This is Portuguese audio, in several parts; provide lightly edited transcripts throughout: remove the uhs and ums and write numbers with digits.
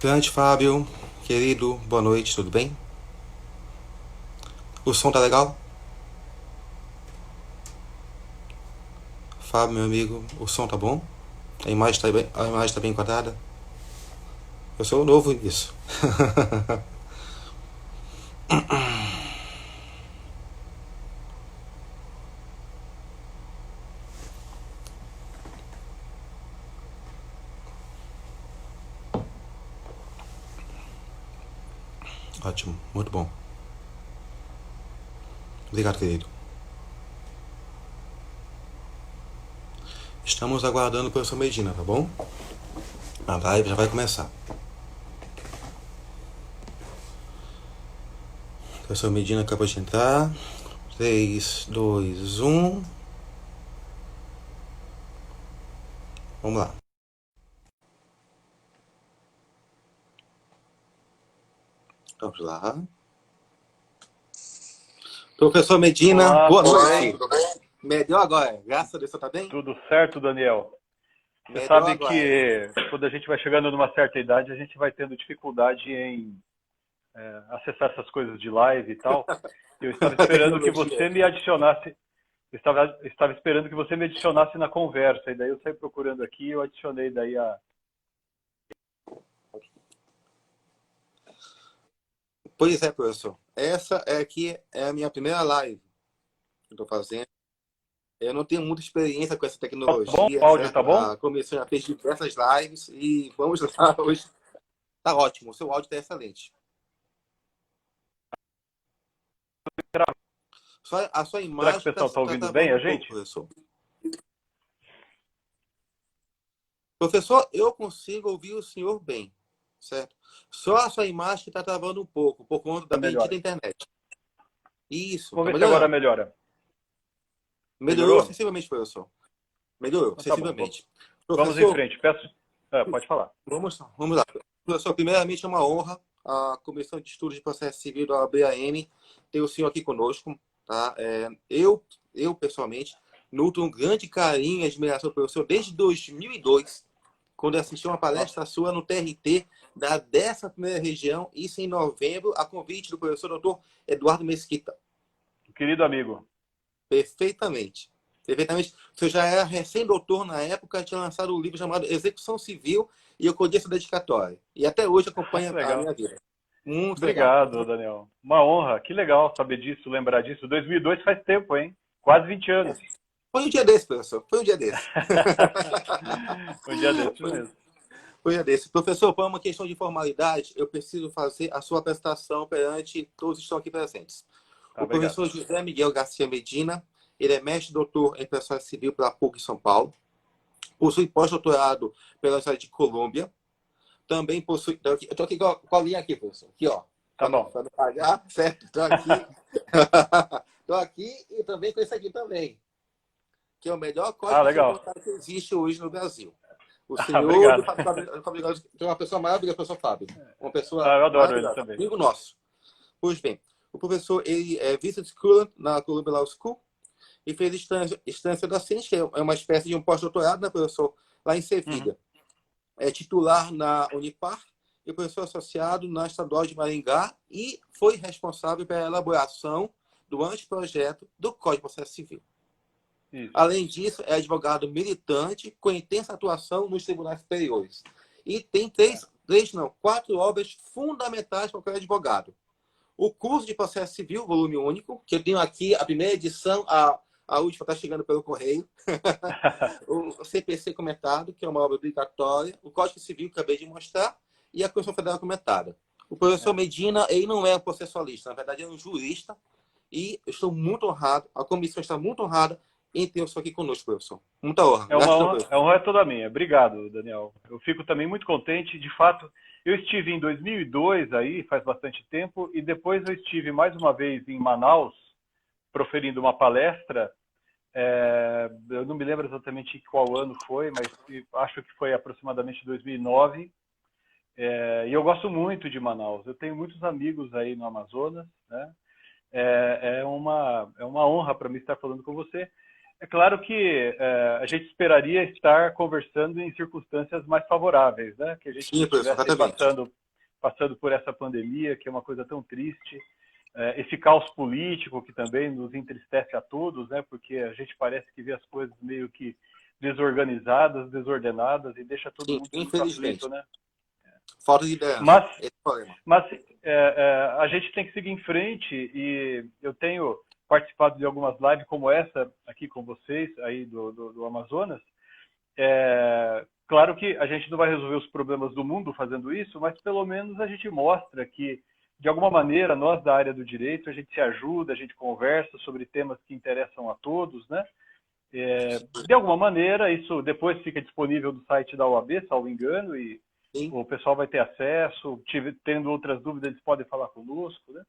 Grande Fábio, querido, boa noite, tudo bem? O som tá legal? Fábio, meu amigo, o som tá bom? A imagem tá bem enquadrada? Eu sou novo nisso. Ótimo, muito bom. Obrigado, querido. Estamos aguardando o professor Medina, tá bom? A live já vai começar. O professor Medina acabou de entrar. 3, 2, 1. Vamos lá. Vamos lá. Professor Medina, Olá, boa tudo noite. bem? Melhor agora. Graças a Deus, você tá bem? Tudo certo, Daniel? Você Melhor sabe agora. que quando a gente vai chegando numa certa idade, a gente vai tendo dificuldade em acessar essas coisas de live e tal. Eu estava A esperando que tecnologia. você me adicionasse, estava esperando que você me adicionasse na conversa, e daí eu saí procurando aqui e eu adicionei daí a... Pois é, professor. Essa é aqui é a minha primeira live que eu estou fazendo. Eu não tenho muita experiência com essa Tá bom? O tecnologia, áudio tá certo? bom? A comissão já fez diversas lives e vamos lá hoje. Tá ótimo, o seu áudio está excelente. Só a sua Será que o imagem pessoal está está ouvindo bem travando a um pouco, gente? professor. Professor, eu consigo ouvir o senhor bem, certo? Só a sua imagem que está travando um pouco, por conta da bendita Melhora. internet. Isso, tá Vamos ver se agora melhorando. melhora. Melhorou Melhorou? sensivelmente, professor. Melhorou, Então tá bom. sensivelmente. Vamos em Professor, frente. Peço... pode falar. vamos lá. Professor, primeiramente é uma honra a Comissão de Estudos de Processo Civil da OAB-AM ter o senhor aqui conosco. Tá? Eu, pessoalmente, nutro um grande carinho e admiração pelo senhor desde 2002, quando eu assisti uma Nossa, palestra sua no TRT da 11ª Região, isso em novembro, a convite do professor doutor Eduardo Mesquita. querido amigo. Perfeitamente. Perfeitamente. O senhor já era recém-doutor na época, tinha lançado um livro chamado Execução Civil e eu colhi essa dedicatória. E até hoje acompanha a Legal. minha vida. Muito legal. Obrigado, Daniel. Uma honra. Que legal saber disso, lembrar disso. 2002 faz tempo, hein? Quase 20 anos. Foi um dia desse, professor. Foi um dia desse. Um dia desses Foi, mesmo. foi um dia desse. Professor, por uma questão de formalidade, eu preciso fazer a sua apresentação perante todos que estão aqui presentes. Tá, O obrigado. professor José Miguel Garcia Medina, ele é mestre doutor em processo civil pela PUC São Paulo, possui pós-doutorado pela Universidade de Colômbia, também possui. Eu estou aqui com a linha aqui, professor. Aqui, ó. Tá bom. Para não pagar, certo? Estou aqui. Estou aqui e também com esse aqui também, que é o melhor Ah, código civil legal. bancário que existe hoje no Brasil. O Ah, senhor do obrigado. Fábio, que é uma pessoa maravilhosa, professor Fábio. Uma Ah, pessoa eu adoro ele maravilhosa, também. amigo nosso. Pois bem, o professor ele é vice-schooler na Columbia Law School e fez instância docente, que é uma espécie de um pós-doutorado, né, professor, lá em Uhum. Sevilha. É titular na Unipar e professor associado na Estadual de Maringá e foi responsável pela elaboração do anteprojeto do Código de Processo Civil. Isso. Além disso, é advogado militante com intensa atuação nos tribunais superiores. E tem quatro obras fundamentais para qualquer advogado. O curso de processo civil, volume único, que eu tenho aqui a primeira edição, a última está chegando pelo correio. O CPC comentado, que é uma obra obrigatória, o Código Civil, que acabei de mostrar, e a Constituição Federal comentada. O professor É. Medina, ele não é um processualista, na verdade, é um jurista, e eu estou muito honrado, a comissão está muito honrada em ter o senhor aqui conosco, professor. Muita honra. É uma Gratidão, honra, professor. é uma honra toda minha. Obrigado, Daniel. Eu fico também muito contente. De fato, eu estive em 2002 aí, faz bastante tempo, e depois eu estive mais uma vez em Manaus, proferindo uma palestra. Eu não me lembro exatamente qual ano foi, mas acho que foi aproximadamente 2009. E eu gosto muito de Manaus. Eu tenho muitos amigos aí no Amazonas, né? É uma honra para mim estar falando com você. É claro que a gente esperaria estar conversando em circunstâncias mais favoráveis, né? Que a gente não Sim, professor, estivesse exatamente. passando por essa pandemia, que é uma coisa tão triste. Esse caos político que também nos entristece a todos, né? Porque a gente parece que vê as coisas meio que desorganizadas, desordenadas e deixa todo Sim, mundo muito aflito, infelizmente. né? Falta de liderança. Mas Esse é o problema. Mas a gente tem que seguir em frente e eu tenho participado de algumas lives como essa aqui com vocês, aí do Amazonas. Claro que a gente não vai resolver os problemas do mundo fazendo isso, mas pelo menos a gente mostra que, de alguma maneira, nós da área do direito, a gente se ajuda, a gente conversa sobre temas que interessam a todos, né? De alguma maneira, isso depois fica disponível no site da OAB, salvo engano, e Sim, o pessoal vai ter acesso, tendo outras dúvidas, eles podem falar conosco, né?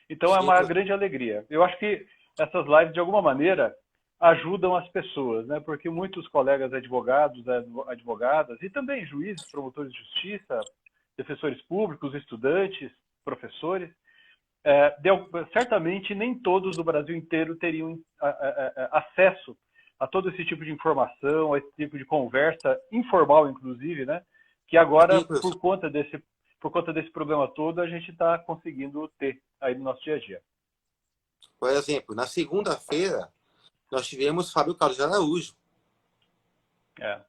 Então é sim, uma professor. grande alegria. Eu acho que essas lives, de alguma maneira, ajudam as pessoas, né? Porque muitos colegas advogados, advogadas, e também juízes, promotores de justiça, defensores públicos, estudantes, professores, certamente nem todos do Brasil inteiro teriam acesso a todo esse tipo de informação, a esse tipo de conversa informal, inclusive, né? Que agora, Sim, professor. por conta desse problema todo, a gente está conseguindo ter aí no nosso dia a dia. Por exemplo, na segunda-feira, nós tivemos Fábio Carlos de Araújo. É. O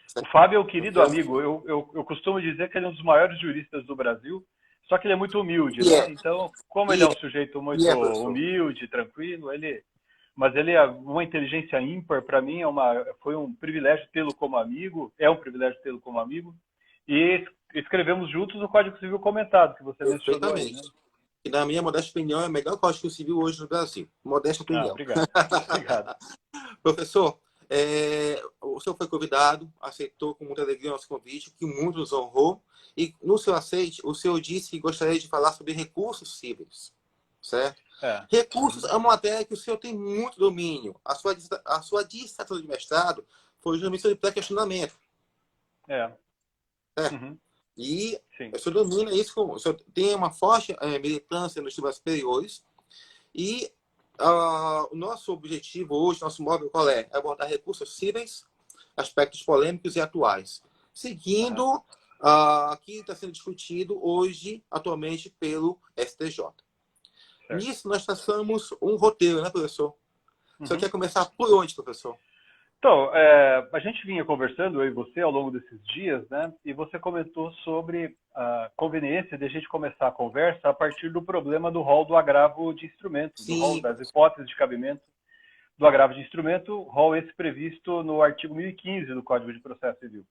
Certo? Fábio é um querido Então, amigo. Eu costumo dizer que ele é um dos maiores juristas do Brasil, só que ele é muito humilde, e né? é, Então, como ele e é é, um sujeito e muito é, professor. humilde, tranquilo, mas ele é uma inteligência ímpar. Para mim, foi um privilégio tê-lo como amigo, é um privilégio tê-lo como amigo. E escrevemos juntos o Código Civil comentado, que você mencionou aí, né? Perfeitamente. E na minha modesta opinião, é o melhor código civil hoje no Brasil. Modesta Ah, opinião. obrigado. Obrigado. Professor, o senhor foi convidado, aceitou com muita alegria o nosso convite, que muito nos honrou. E no seu aceite, o senhor disse que gostaria de falar sobre recursos cíveis, certo? É. Recursos é uma matéria que o senhor tem muito domínio. A sua dissertação de mestrado foi justamente sobre pré-questionamento. É. Certo? Uhum. E Sim. o senhor domina isso, o senhor tem uma forte militância nos tribunais superiores. E o nosso objetivo hoje, nosso móvel qual é? É abordar recursos cíveis, aspectos polêmicos e atuais. Uhum. Seguindo aqui está sendo discutido hoje, atualmente, pelo STJ. Certo. Nisso, nós traçamos um roteiro, né, professor? O senhor Uhum. quer começar por onde, professor? Então, a gente vinha conversando, eu e você, ao longo desses dias, né? E você comentou sobre a conveniência de a gente começar a conversa a partir do problema do rol do agravo de instrumento, do rol Sim, das hipóteses de cabimento do agravo de instrumento, rol esse previsto no artigo 1015 do Código de Processo Civil.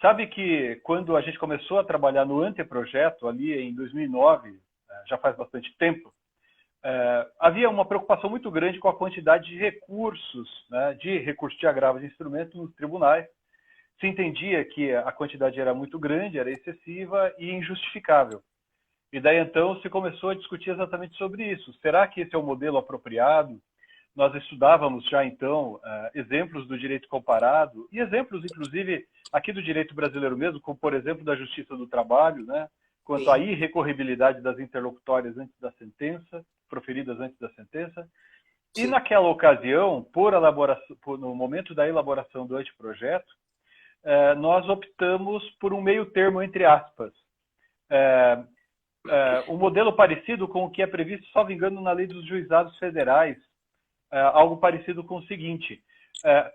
Sabe que quando a gente começou a trabalhar no anteprojeto, ali em 2009, já faz bastante tempo, havia uma preocupação muito grande com a quantidade de recursos, né, de recursos de agravo de instrumento nos tribunais. Se entendia que a quantidade era muito grande, era excessiva e injustificável. E daí então se começou a discutir exatamente sobre isso. Será que esse é o modelo apropriado? Nós estudávamos já então exemplos do direito comparado e exemplos, inclusive, aqui do direito brasileiro mesmo, como por exemplo da Justiça do Trabalho, né, quanto à sim, irrecorribilidade das interlocutórias antes da sentença, proferidas antes da sentença. E sim, naquela ocasião, no momento da elaboração do anteprojeto, nós optamos por um meio termo entre aspas. Um modelo parecido com o que é previsto, salvo engano, na lei dos juizados federais, algo parecido com o seguinte: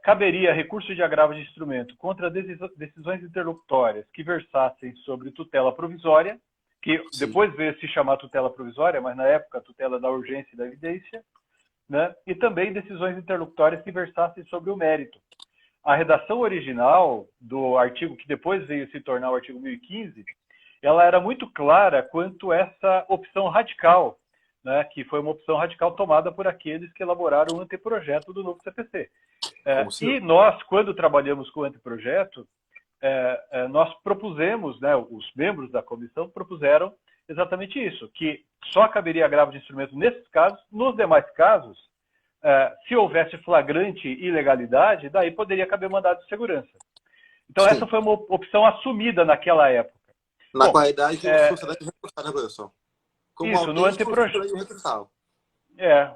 caberia recurso de agravo de instrumento contra decisões interlocutórias que versassem sobre tutela provisória, que sim, depois veio se chamar tutela provisória, mas na época tutela da urgência e da evidência, né? E também decisões interlocutórias que versassem sobre o mérito. A redação original do artigo, que depois veio se tornar o artigo 1015, ela era muito clara quanto a essa opção radical, né, que foi uma opção radical tomada por aqueles que elaboraram o anteprojeto do novo CPC. como E senhor. nós, quando trabalhamos com o anteprojeto, nós propusemos, né, os membros da comissão propuseram exatamente isso, que só caberia agravo de instrumento nesses casos. Nos demais casos, se houvesse flagrante ilegalidade, daí poderia caber mandado de segurança. Então essa Sim. foi uma opção assumida naquela época. Na Bom, qualidade de uma sociedade recursal, né, professor? Como isso, no autêntico anteprojeto. sociedade recursal.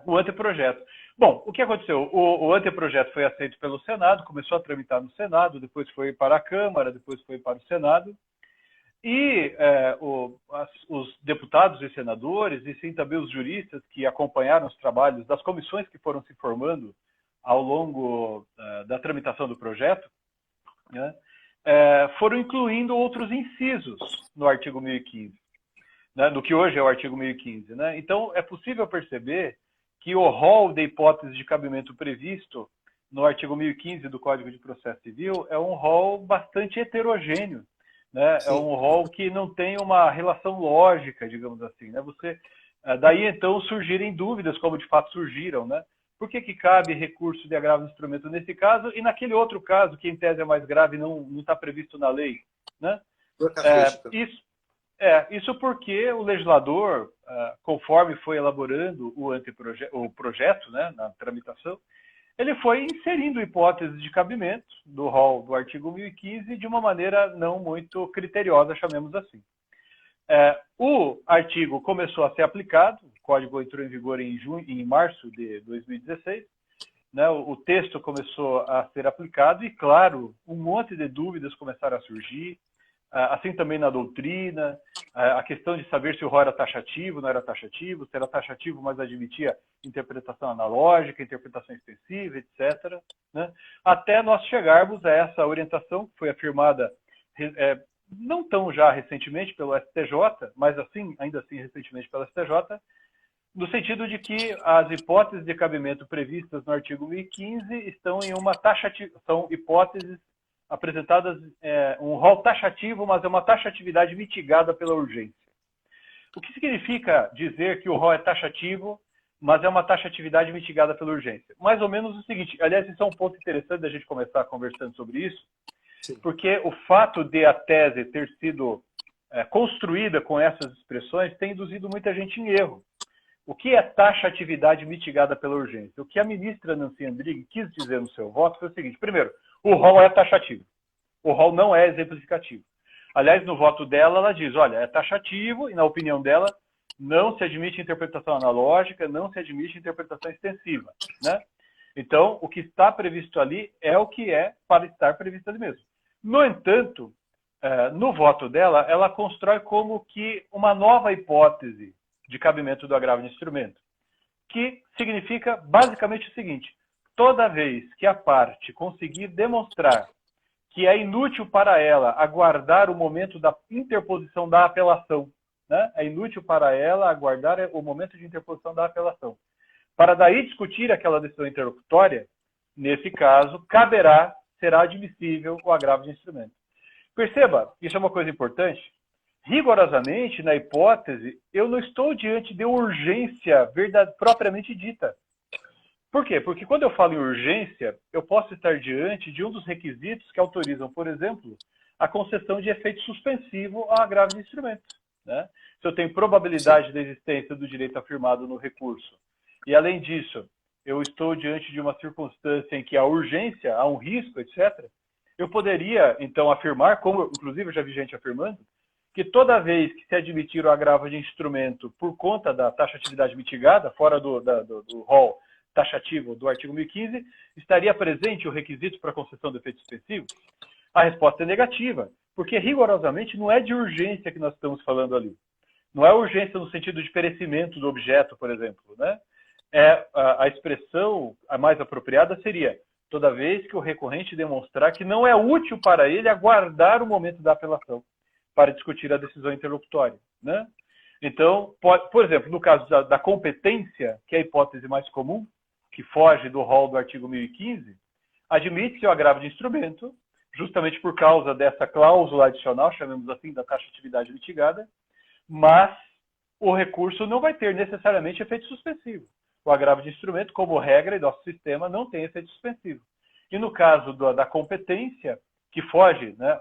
O anteprojeto. Bom, o que aconteceu? O anteprojeto foi aceito pelo Senado, começou a tramitar no Senado, depois foi para a Câmara, depois foi para o Senado. E os deputados e senadores, e sim também os juristas que acompanharam os trabalhos das comissões que foram se formando ao longo da tramitação do projeto, né, foram incluindo outros incisos no artigo 1015, né, no que hoje é o artigo 1015. Né? Então, é possível perceber que o rol de hipóteses de cabimento previsto no artigo 1015 do Código de Processo Civil é um rol bastante heterogêneo, né? É um rol que não tem uma relação lógica, digamos assim. Né? Daí, então, surgirem dúvidas, como de fato surgiram. Né? Por que cabe recurso de agravo de instrumento nesse caso e naquele outro caso, que em tese é mais grave, não está previsto na lei? Né? Isso porque o legislador, conforme foi elaborando o projeto, né, na tramitação, ele foi inserindo hipóteses de cabimento do rol do artigo 1015 de uma maneira não muito criteriosa, chamemos assim. O artigo começou a ser aplicado, o código entrou em vigor em março de 2016, né, o texto começou a ser aplicado e, claro, um monte de dúvidas começaram a surgir, assim também na doutrina, a questão de saber se o rol era taxativo, não era taxativo, se era taxativo, mas admitia interpretação analógica, interpretação extensiva, etc. Né? Até nós chegarmos a essa orientação que foi afirmada não tão já recentemente pelo STJ, mas ainda assim recentemente pelo STJ, no sentido de que as hipóteses de cabimento previstas no artigo 1015 estão em uma são hipóteses apresentadas um rol taxativo, mas é uma taxatividade mitigada pela urgência. O que significa dizer que o rol é taxativo, mas é uma taxatividade mitigada pela urgência? Mais ou menos o seguinte, aliás, isso é um ponto interessante da gente começar conversando sobre isso, sim, porque o fato de a tese ter sido construída com essas expressões tem induzido muita gente em erro. O que é taxatividade mitigada pela urgência? O que a ministra Nancy Andrighi quis dizer no seu voto foi o seguinte: primeiro, o rol é taxativo. O rol não é exemplificativo. Aliás, no voto dela, ela diz, olha, é taxativo e, na opinião dela, não se admite interpretação analógica, não se admite interpretação extensiva. Né? Então, o que está previsto ali é o que é para estar previsto ali mesmo. No entanto, no voto dela, ela constrói como que uma nova hipótese de cabimento do agravo de instrumento, que significa basicamente o seguinte: toda vez que a parte conseguir demonstrar que é inútil para ela aguardar o momento da interposição da apelação, né? É inútil para ela aguardar o momento de interposição da apelação, para daí discutir aquela decisão interlocutória, nesse caso, será admissível o agravo de instrumento. Perceba, isso é uma coisa importante. Rigorosamente, na hipótese, eu não estou diante de urgência propriamente dita. Por quê? Porque quando eu falo em urgência, eu posso estar diante de um dos requisitos que autorizam, por exemplo, a concessão de efeito suspensivo ao agravo de instrumento. Né? Se eu tenho probabilidade da existência do direito afirmado no recurso, e além disso, eu estou diante de uma circunstância em que há urgência, há um risco, etc., eu poderia, então, afirmar, como inclusive eu já vi gente afirmando, que toda vez que se admitir o agravo de instrumento por conta da taxatividade mitigada, fora do rol taxativo do artigo 1015, estaria presente o requisito para concessão do efeito suspensivo? A resposta é negativa, porque rigorosamente não é de urgência que nós estamos falando ali. Não é urgência no sentido de perecimento do objeto, por exemplo. Né? A expressão a mais apropriada seria toda vez que o recorrente demonstrar que não é útil para ele aguardar o momento da apelação para discutir a decisão interlocutória. Né? Então, por exemplo, no caso da competência, que é a hipótese mais comum, que foge do rol do artigo 1015, admite-se o agravo de instrumento, justamente por causa dessa cláusula adicional, chamemos assim, da taxatividade mitigada, mas o recurso não vai ter necessariamente efeito suspensivo. O agravo de instrumento, como regra, em nosso sistema, não tem efeito suspensivo. E no caso da competência, que foge, né,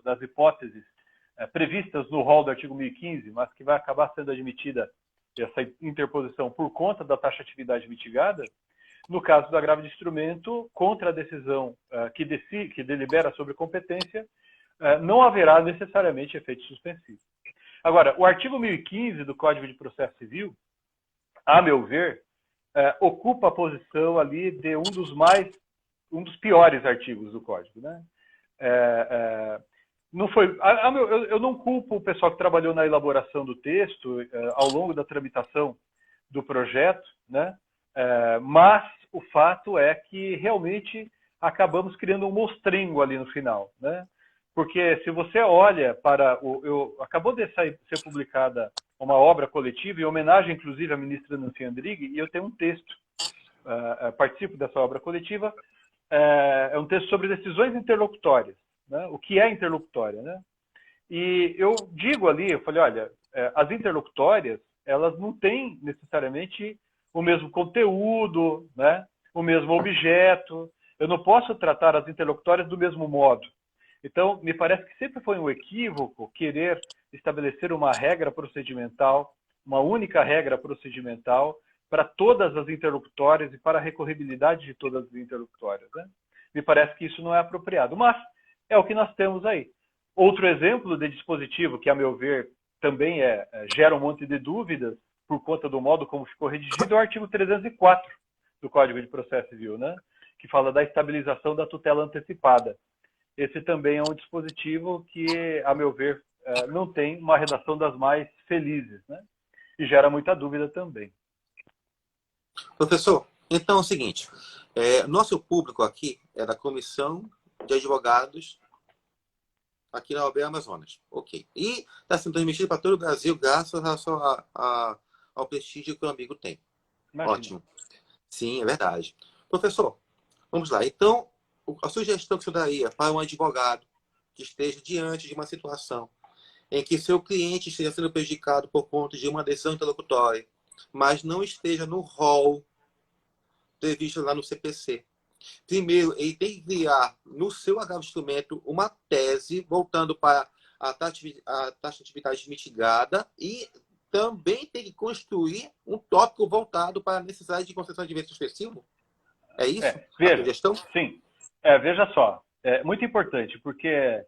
das hipóteses previstas no rol do artigo 1015, mas que vai acabar sendo admitida essa interposição por conta da taxatividade mitigada, no caso do agravo de instrumento, contra a decisão que delibera sobre competência, não haverá necessariamente efeito suspensivo. Agora, o artigo 1015 do Código de Processo Civil, a meu ver, ocupa a posição ali de um dos piores artigos do Código, né? Não foi, eu não culpo o pessoal que trabalhou na elaboração do texto ao longo da tramitação do projeto, né? Mas o fato é que realmente acabamos criando um mostrengo ali no final, né? Porque se você olha para acabou de ser publicada uma obra coletiva em homenagem, inclusive, à ministra Nancy Andrighi, e eu tenho um texto, participo dessa obra coletiva, é um texto sobre decisões interlocutórias, né? O que é interlocutória, né? E eu digo ali, eu falei, olha, as interlocutórias, elas não têm necessariamente o mesmo conteúdo, né? O mesmo objeto. Eu não posso tratar as interlocutórias do mesmo modo. Então, me parece que sempre foi um equívoco querer estabelecer uma regra procedimental, uma única regra procedimental para todas as interlocutórias e para a recorribilidade de todas as interlocutórias, né? Me parece que isso não é apropriado, mas é o que nós temos aí. Outro exemplo de dispositivo que, a meu ver, também gera um monte de dúvidas por conta do modo como ficou redigido é o artigo 304 do Código de Processo Civil, né? Que fala da estabilização da tutela antecipada. Esse também é um dispositivo que, a meu ver, não tem uma redação das mais felizes, né? E gera muita dúvida também. Professor, então é o seguinte, nosso público aqui é da Comissão de Advogados aqui na OAB Amazonas. Ok. E está sendo transmitido para todo o Brasil graças ao prestígio que o amigo tem. Imagina. Ótimo. Sim, é verdade. Professor, vamos lá. Então, a sugestão que o senhor daria para um advogado que esteja diante de uma situação em que seu cliente esteja sendo prejudicado por conta de uma decisão interlocutória, mas não esteja no rol previsto lá no CPC. Primeiro, ele tem que criar no seu agravo de instrumento uma tese voltando para a taxatividade mitigada e também tem que construir um tópico voltado para a necessidade de concessão de direito suspensivo? É isso? Veja, a sugestão? Sim. Veja só, é muito importante, porque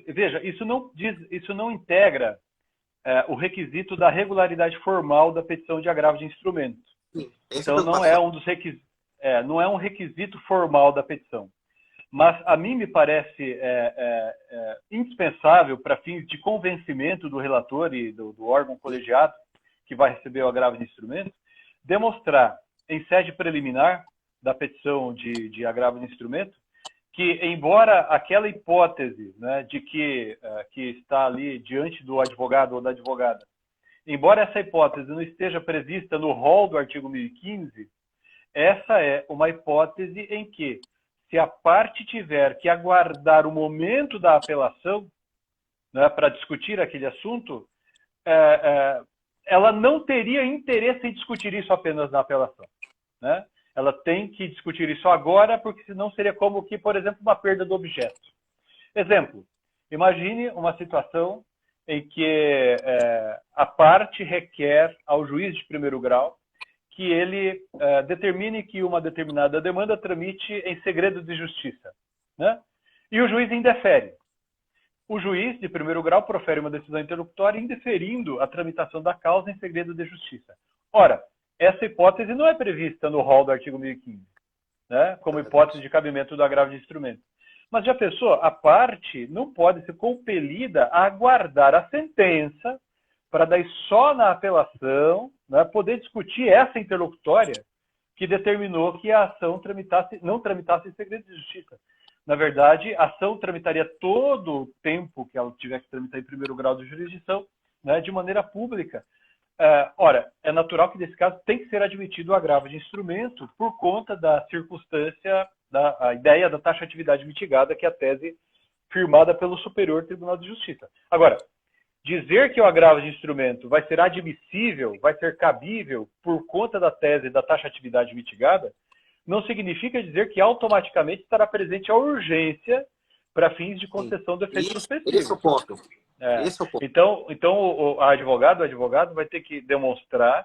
veja, isso não integra o requisito da regularidade formal da petição de agravo de instrumento. Sim, então não é um dos requisitos, não é um requisito formal da petição. Mas a mim me parece indispensável para fins de convencimento do relator e do órgão colegiado que vai receber o agravo de instrumento, demonstrar em sede preliminar da petição de agravo de instrumento que, embora aquela hipótese, né, de que está ali diante do advogado ou da advogada, embora essa hipótese não esteja prevista no rol do artigo 1015, essa é uma hipótese em que, se a parte tiver que aguardar o momento da apelação, né, para discutir aquele assunto, ela não teria interesse em discutir isso apenas na apelação, né? Ela tem que discutir isso agora, porque senão seria como que, por exemplo, uma perda do objeto. Exemplo, imagine uma situação em que a parte requer ao juiz de primeiro grau que ele determine que uma determinada demanda tramite em segredo de justiça, né? E o juiz indefere. O juiz de primeiro grau profere uma decisão interlocutória indeferindo a tramitação da causa em segredo de justiça. Ora, essa hipótese não é prevista no rol do artigo 1015, né, como hipótese de cabimento do agravo de instrumento. Mas já pensou, a parte não pode ser compelida a aguardar a sentença para daí só na apelação, né, poder discutir essa interlocutória que determinou que a ação não tramitasse em segredo de justiça. Na verdade, a ação tramitaria todo o tempo que ela tiver que tramitar em primeiro grau de jurisdição, né, de maneira pública. Ora, é natural que nesse caso tem que ser admitido o agravo de instrumento por conta da circunstância, a ideia da taxatividade mitigada, que é a tese firmada pelo Superior Tribunal de Justiça. Agora, dizer que o agravo de instrumento vai ser admissível, vai ser cabível por conta da tese da taxatividade mitigada, não significa dizer que automaticamente estará presente a urgência para fins de concessão do efeito suspensivo. Esse é o ponto. Esse é o ponto. Então o advogado vai ter que demonstrar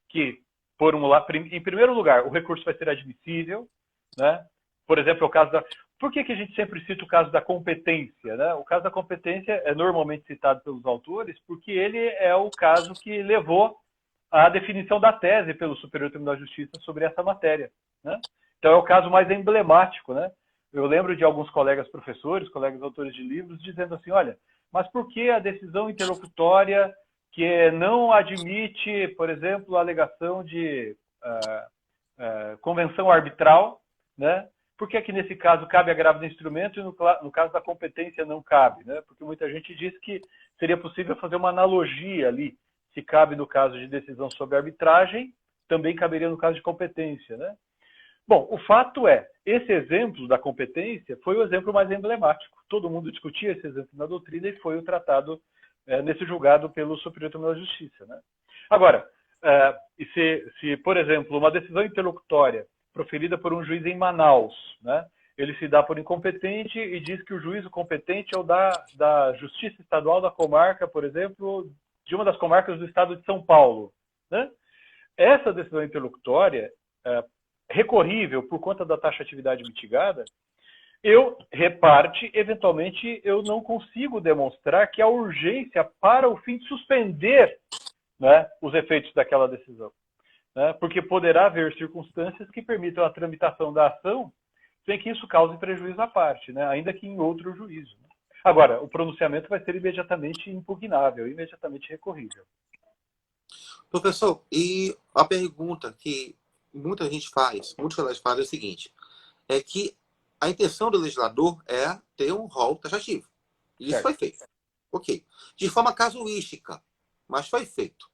que, em primeiro lugar, o recurso vai ser admissível, né? Por exemplo, o caso da... Por que a gente sempre cita o caso da competência, né? O caso da competência é normalmente citado pelos autores porque ele é o caso que levou a definição da tese pelo Superior Tribunal de Justiça sobre essa matéria, né? Então é o caso mais emblemático, né? Eu lembro de alguns colegas professores, colegas autores de livros, dizendo assim, olha, mas por que a decisão interlocutória que não admite, por exemplo, a alegação de convenção arbitral, né? Por que nesse caso cabe agravo do instrumento e no caso da competência não cabe, né? Porque muita gente diz que seria possível fazer uma analogia ali, se cabe no caso de decisão sobre arbitragem, também caberia no caso de competência, né? Bom, o fato é, esse exemplo da competência foi o exemplo mais emblemático. Todo mundo discutia esse exemplo na doutrina e foi o tratado nesse julgado pelo Superior Tribunal de Justiça, né? Agora, se, por exemplo, uma decisão interlocutória proferida por um juiz em Manaus, né, ele se dá por incompetente e diz que o juízo competente é o da Justiça Estadual da comarca, por exemplo, de uma das comarcas do estado de São Paulo, né? Essa decisão interlocutória, recorrível por conta da taxatividade mitigada, eventualmente, eu não consigo demonstrar que há urgência para o fim de suspender, né, os efeitos daquela decisão, né? Porque poderá haver circunstâncias que permitam a tramitação da ação sem que isso cause prejuízo à parte, né? Ainda que em outro juízo, né? Agora, o pronunciamento vai ser imediatamente impugnável, imediatamente recorrível. Professor, e a pergunta que muita gente faz, muitos colegas fazem é o seguinte, é que a intenção do legislador é ter um rol taxativo. E isso foi feito. Ok. De forma casuística, mas foi feito.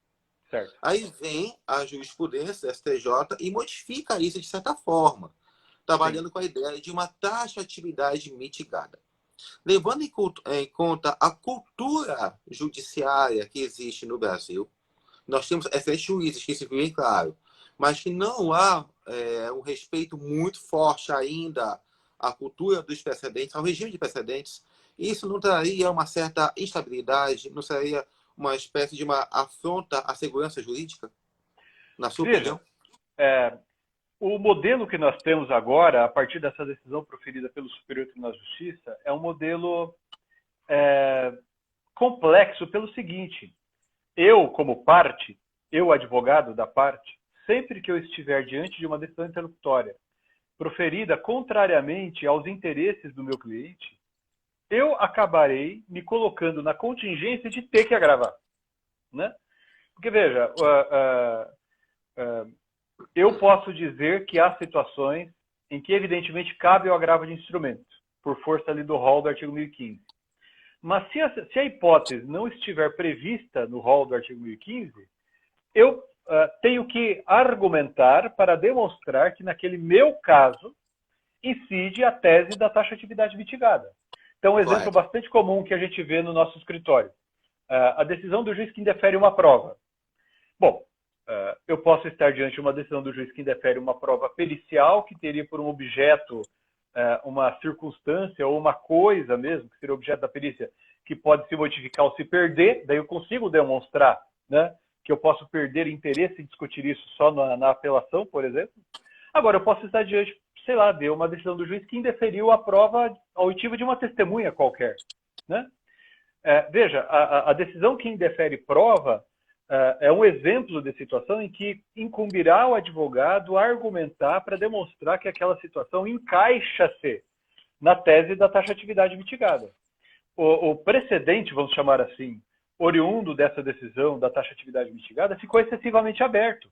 Certo. Aí vem a jurisprudência, a STJ, e modifica isso de certa forma, trabalhando com a ideia de uma taxatividade mitigada. Levando em conta a cultura judiciária que existe no Brasil, nós temos excelentes juízes, que isso fica bem claro, mas que não há um respeito muito forte ainda à cultura dos precedentes, ao regime de precedentes. Isso não traria uma certa instabilidade, não seria uma espécie de uma afronta à segurança jurídica, na sua opinião? O modelo que nós temos agora, a partir dessa decisão proferida pelo Superior Tribunal de Justiça, é um modelo complexo pelo seguinte: eu, como parte, eu, advogado da parte, sempre que eu estiver diante de uma decisão interlocutória proferida contrariamente aos interesses do meu cliente, eu acabarei me colocando na contingência de ter que agravar, né? Porque, veja, eu posso dizer que há situações em que, evidentemente, cabe o agravo de instrumento, por força ali do rol do artigo 1015. Mas se a hipótese não estiver prevista no rol do artigo 1015, eu tenho que argumentar para demonstrar que, naquele meu caso, incide a tese da taxatividade mitigada. Então, um exemplo bastante comum que a gente vê no nosso escritório. A decisão do juiz que indefere uma prova. Bom, eu posso estar diante de uma decisão do juiz que indefere uma prova pericial, que teria por um objeto uma circunstância ou uma coisa mesmo, que seria objeto da perícia, que pode se modificar ou se perder. Daí eu consigo demonstrar, né, que eu posso perder interesse em discutir isso só na apelação, por exemplo. Agora, eu posso estar diante, sei lá, de uma decisão do juiz que indeferiu a prova auditiva de uma testemunha qualquer, né? Veja, a decisão que indefere prova é um exemplo de situação em que incumbirá ao advogado argumentar para demonstrar que aquela situação encaixa-se na tese da taxatividade mitigada. O precedente, vamos chamar assim, oriundo dessa decisão da taxatividade mitigada, ficou excessivamente aberto.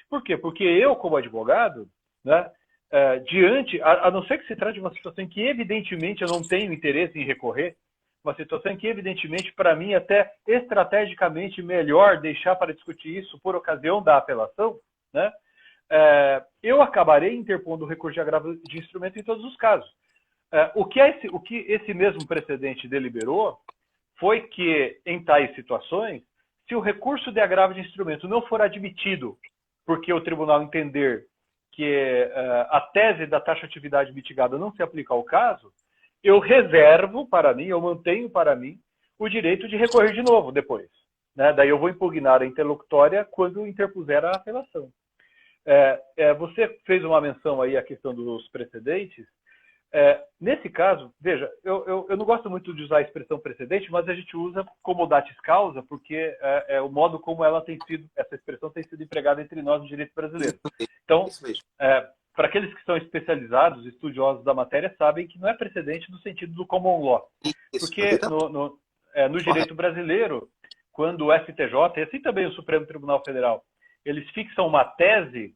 Por quê? Porque eu, como advogado, né, a não ser que se trate de uma situação em que, evidentemente, eu não tenho interesse em recorrer, uma situação em que, evidentemente, para mim, até estrategicamente melhor deixar para discutir isso por ocasião da apelação, né, eu acabarei interpondo o recurso de agravo de instrumento em todos os casos. O que esse mesmo precedente deliberou foi que, em tais situações, se o recurso de agravo de instrumento não for admitido porque o tribunal entender que a tese da taxatividade mitigada não se aplica ao caso, eu reservo para mim, eu mantenho para mim o direito de recorrer de novo depois, né? Daí eu vou impugnar a interlocutória quando interpuser a apelação. Você fez uma menção aí à questão dos precedentes. Nesse caso, veja, eu não gosto muito de usar a expressão precedente, mas a gente usa comodatis causa, porque é o modo como essa expressão tem sido empregada entre nós no direito brasileiro. Então, Isso mesmo. para aqueles que são especializados, estudiosos da matéria, sabem que não é precedente no sentido do common law. Isso, Porque no direito brasileiro, quando o STJ, e assim também o Supremo Tribunal Federal, eles fixam uma tese,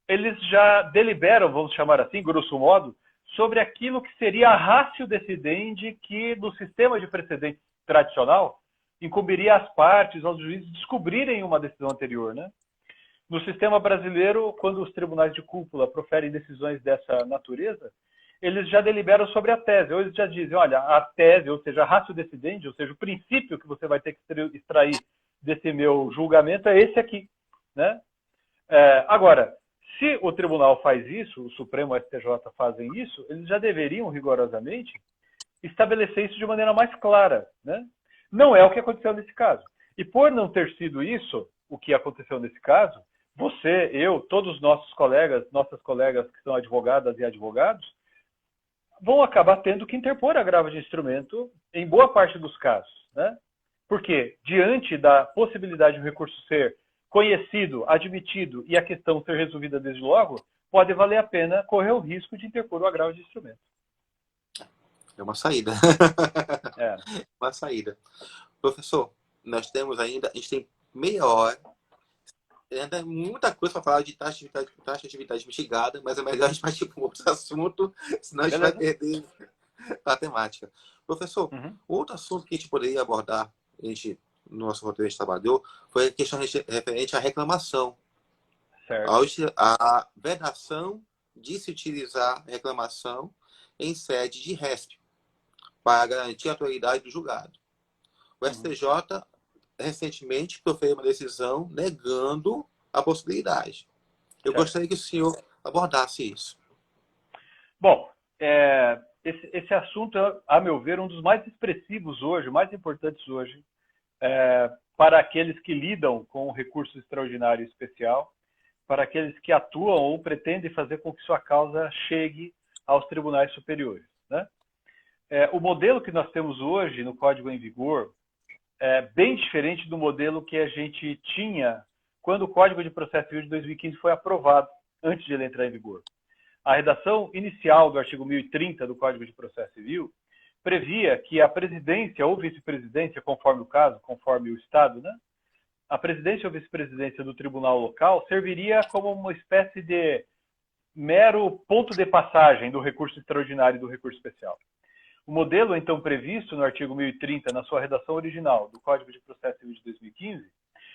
eles já deliberam, vamos chamar assim, grosso modo, sobre aquilo que seria a ratio decidendi que, no sistema de precedente tradicional, incumbiria às partes, aos juízes, descobrirem uma decisão anterior, né? No sistema brasileiro, quando os tribunais de cúpula proferem decisões dessa natureza, eles já deliberam sobre a tese, ou eles já dizem, olha, a tese, ou seja, a ratio decidendi, ou seja, o princípio que você vai ter que extrair desse meu julgamento é esse aqui, né? Agora, se o tribunal faz isso, o Supremo e o STJ fazem isso, eles já deveriam, rigorosamente, estabelecer isso de maneira mais clara, né? Não é o que aconteceu nesse caso. E por não ter sido isso o que aconteceu nesse caso, você, eu, todos os nossos colegas, nossas colegas que são advogadas e advogados, vão acabar tendo que interpor agravo de instrumento em boa parte dos casos, né? Porque, diante da possibilidade do recurso ser conhecido, admitido e a questão ser resolvida desde logo, pode valer a pena correr o risco de interpor o agravo de instrumento. É uma saída. Uma saída. Professor, a gente tem meia hora, ainda tem muita coisa para falar de taxa de atividade mitigada, mas é melhor a gente partir para um outro assunto, senão a gente vai perder a temática. Professor, outro assunto que a gente poderia abordar, no nosso roteiro a gente trabalhou, foi a questão referente à reclamação. Certo. A vedação de se utilizar reclamação em sede de RESP, para garantir a autoridade do julgado. O STJ, recentemente, proferiu uma decisão negando a possibilidade. Eu gostaria que o senhor abordasse isso. Bom, esse assunto é, a meu ver, um dos mais expressivos hoje, mais importantes hoje, para aqueles que lidam com o recurso extraordinário e especial, para aqueles que atuam ou pretendem fazer com que sua causa chegue aos tribunais superiores, né? O modelo que nós temos hoje no Código em vigor é bem diferente do modelo que a gente tinha quando o Código de Processo Civil de 2015 foi aprovado, antes de ele entrar em vigor. A redação inicial do artigo 1030 do Código de Processo Civil previa que a presidência ou vice-presidência, conforme o caso, conforme o Estado, né? A presidência ou vice-presidência do tribunal local serviria como uma espécie de mero ponto de passagem do recurso extraordinário e do recurso especial. O modelo, então, previsto no artigo 1030, na sua redação original do Código de Processo Civil de 2015,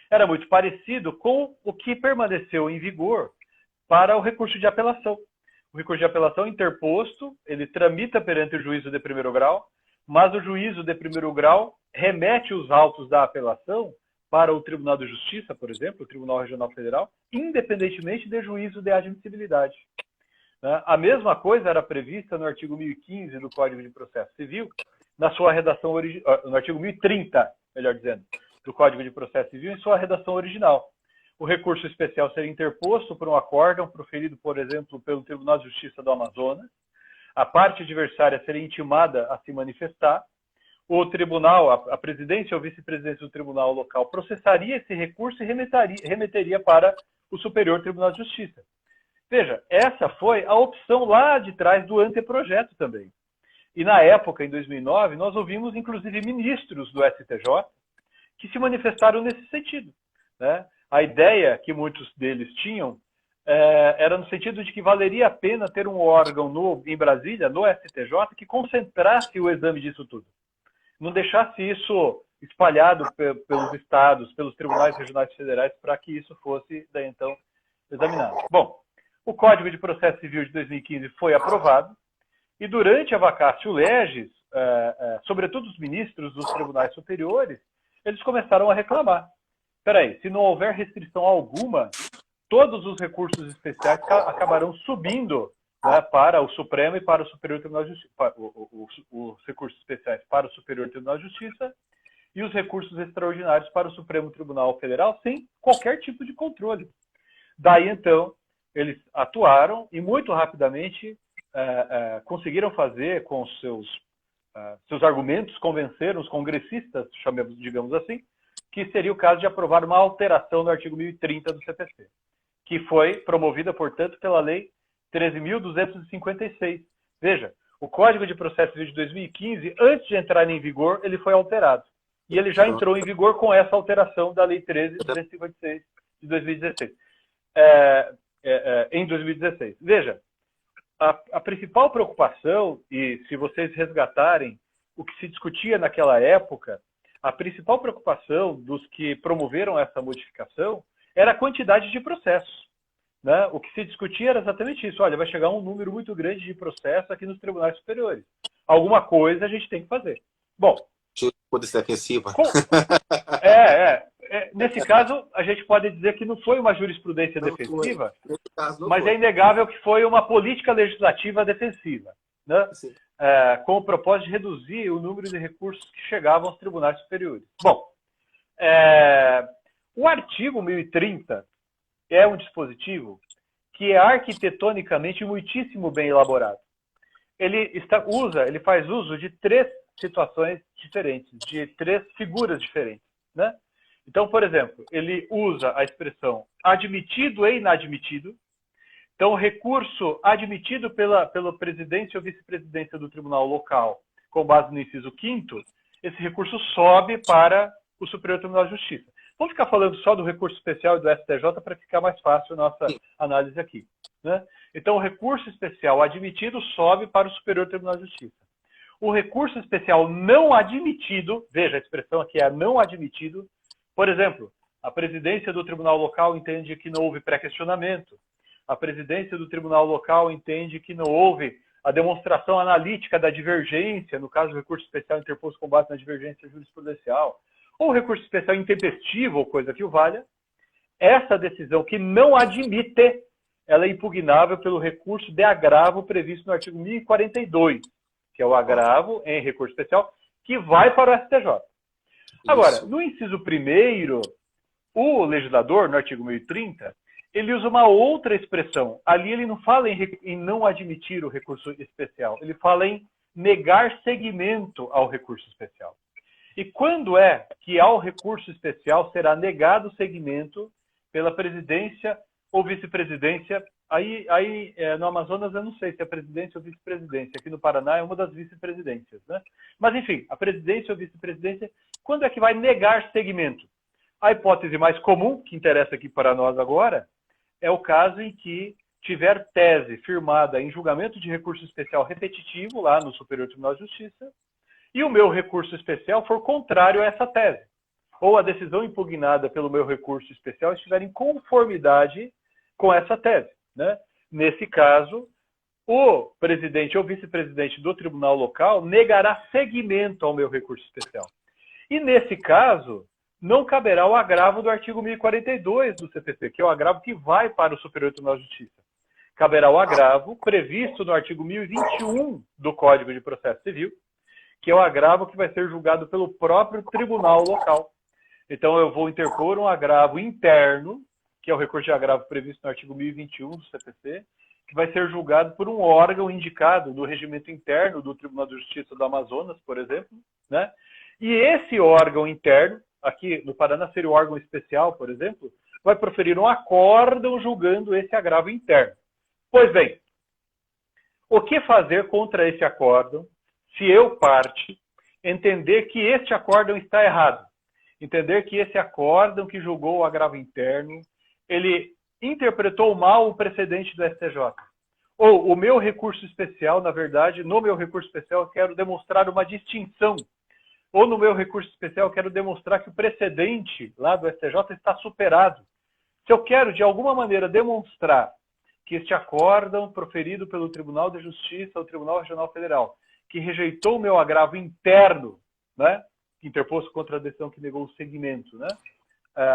era muito parecido com o que permaneceu em vigor para o recurso de apelação. O recurso de apelação interposto, ele tramita perante o juízo de primeiro grau, mas o juízo de primeiro grau remete os autos da apelação para o Tribunal de Justiça, por exemplo, o Tribunal Regional Federal, independentemente de juízo de admissibilidade. A mesma coisa era prevista no artigo 1015 do Código de Processo Civil, na sua redação no artigo 1030, melhor dizendo, do Código de Processo Civil, em sua redação original. O recurso especial seria interposto por um acórdão proferido, por exemplo, pelo Tribunal de Justiça do Amazonas. A parte adversária seria intimada a se manifestar. O tribunal, a presidência ou vice-presidência do tribunal local processaria esse recurso e remeteria para o Superior Tribunal de Justiça. Veja, essa foi a opção lá de trás do anteprojeto também. E na época, em 2009, nós ouvimos inclusive ministros do STJ que se manifestaram nesse sentido, né? A ideia que muitos deles tinham era no sentido de que valeria a pena ter um órgão em Brasília, no STJ, que concentrasse o exame disso tudo. Não deixasse isso espalhado pelos estados, pelos tribunais regionais federais, para que isso fosse, daí então, examinado. Bom, o Código de Processo Civil de 2015 foi aprovado e durante a vacatio legis, sobretudo os ministros dos tribunais superiores, eles começaram a reclamar. Espera aí, se não houver restrição alguma, todos os recursos especiais acabarão subindo, né, para o Supremo e para o Superior Tribunal de Justiça, os recursos especiais para o Superior Tribunal de Justiça e os recursos extraordinários para o Supremo Tribunal Federal, sem qualquer tipo de controle. Daí, então, eles atuaram e muito rapidamente conseguiram fazer com seus argumentos, convenceram os congressistas, chamemos, digamos assim, que seria o caso de aprovar uma alteração do artigo 1030 do CPC, que foi promovida, portanto, pela Lei 13.256. Veja, o Código de Processo Civil de 2015, antes de entrar em vigor, ele foi alterado. E ele já entrou em vigor com essa alteração da Lei 13.256 de 2016. Em 2016. Veja, a principal preocupação, e se vocês resgatarem o que se discutia naquela época, a principal preocupação dos que promoveram essa modificação era a quantidade de processos. Né? O que se discutia era exatamente isso. Olha, vai chegar um número muito grande de processos aqui nos tribunais superiores. Alguma coisa a gente tem que fazer. Bom, poder ser defensiva. Nesse caso, a gente pode dizer que não foi uma jurisprudência defensiva, mas é inegável que foi uma política legislativa defensiva, né? Com o propósito de reduzir o número de recursos que chegavam aos tribunais superiores. Bom, o artigo 1030 é um dispositivo que é arquitetonicamente muitíssimo bem elaborado. Ele faz uso de três situações diferentes, de três figuras diferentes, né? Então, por exemplo, ele usa a expressão admitido e inadmitido. Então, o recurso admitido pela presidência ou vice-presidência do tribunal local, com base no inciso 5º, esse recurso sobe para o Superior Tribunal de Justiça. Vamos ficar falando só do recurso especial e do STJ para ficar mais fácil a nossa análise aqui, né? Então, o recurso especial admitido sobe para o Superior Tribunal de Justiça. O recurso especial não admitido, veja, a expressão aqui é não admitido. Por exemplo, a presidência do tribunal local entende que não houve pré-questionamento. A presidência do tribunal local entende que não houve a demonstração analítica da divergência, no caso do recurso especial interposto com base na divergência jurisprudencial, ou recurso especial intempestivo, ou coisa que o valha. Essa decisão que não admite, ela é impugnável pelo recurso de agravo previsto no artigo 1042, que é o agravo em recurso especial, que vai para o STJ. Agora, no inciso 1º, o legislador, no artigo 1030, ele usa uma outra expressão. Ali ele não fala em não admitir o recurso especial, ele fala em negar seguimento ao recurso especial. E quando é que ao recurso especial será negado seguimento pela presidência ou vice-presidência? Aí no Amazonas eu não sei se é presidência ou vice-presidência. Aqui no Paraná é uma das vice-presidências, né? Mas, enfim, a presidência ou vice-presidência, quando é que vai negar seguimento? A hipótese mais comum, que interessa aqui para nós agora, é o caso em que tiver tese firmada em julgamento de recurso especial repetitivo, lá no Superior Tribunal de Justiça, e o meu recurso especial for contrário a essa tese. Ou a decisão impugnada pelo meu recurso especial estiver em conformidade com essa tese, né? Nesse caso, o presidente ou vice-presidente do tribunal local negará seguimento ao meu recurso especial. E nesse caso, não caberá o agravo do artigo 1042 do CPC, que é o agravo que vai para o Superior Tribunal de Justiça. Caberá o agravo previsto no artigo 1021 do Código de Processo Civil, que é o agravo que vai ser julgado pelo próprio tribunal local. Então, eu vou interpor um agravo interno, que é o recurso de agravo previsto no artigo 1021 do CPC, que vai ser julgado por um órgão indicado do regimento interno do Tribunal de Justiça do Amazonas, por exemplo, né? E esse órgão interno, aqui no Paraná seria o órgão especial, por exemplo, vai proferir um acórdão julgando esse agravo interno. Pois bem, o que fazer contra esse acórdão se eu, parte, entender que este acórdão está errado? Entender que esse acórdão que julgou o agravo interno, ele interpretou mal o precedente do STJ. Ou o meu recurso especial, na verdade, no meu recurso especial eu quero demonstrar uma distinção. Ou no meu recurso especial eu quero demonstrar que o precedente lá do STJ está superado. Se eu quero, de alguma maneira, demonstrar que este acórdão proferido pelo Tribunal de Justiça, o Tribunal Regional Federal, que rejeitou o meu agravo interno, né, interposto contra a decisão que negou o seguimento, né,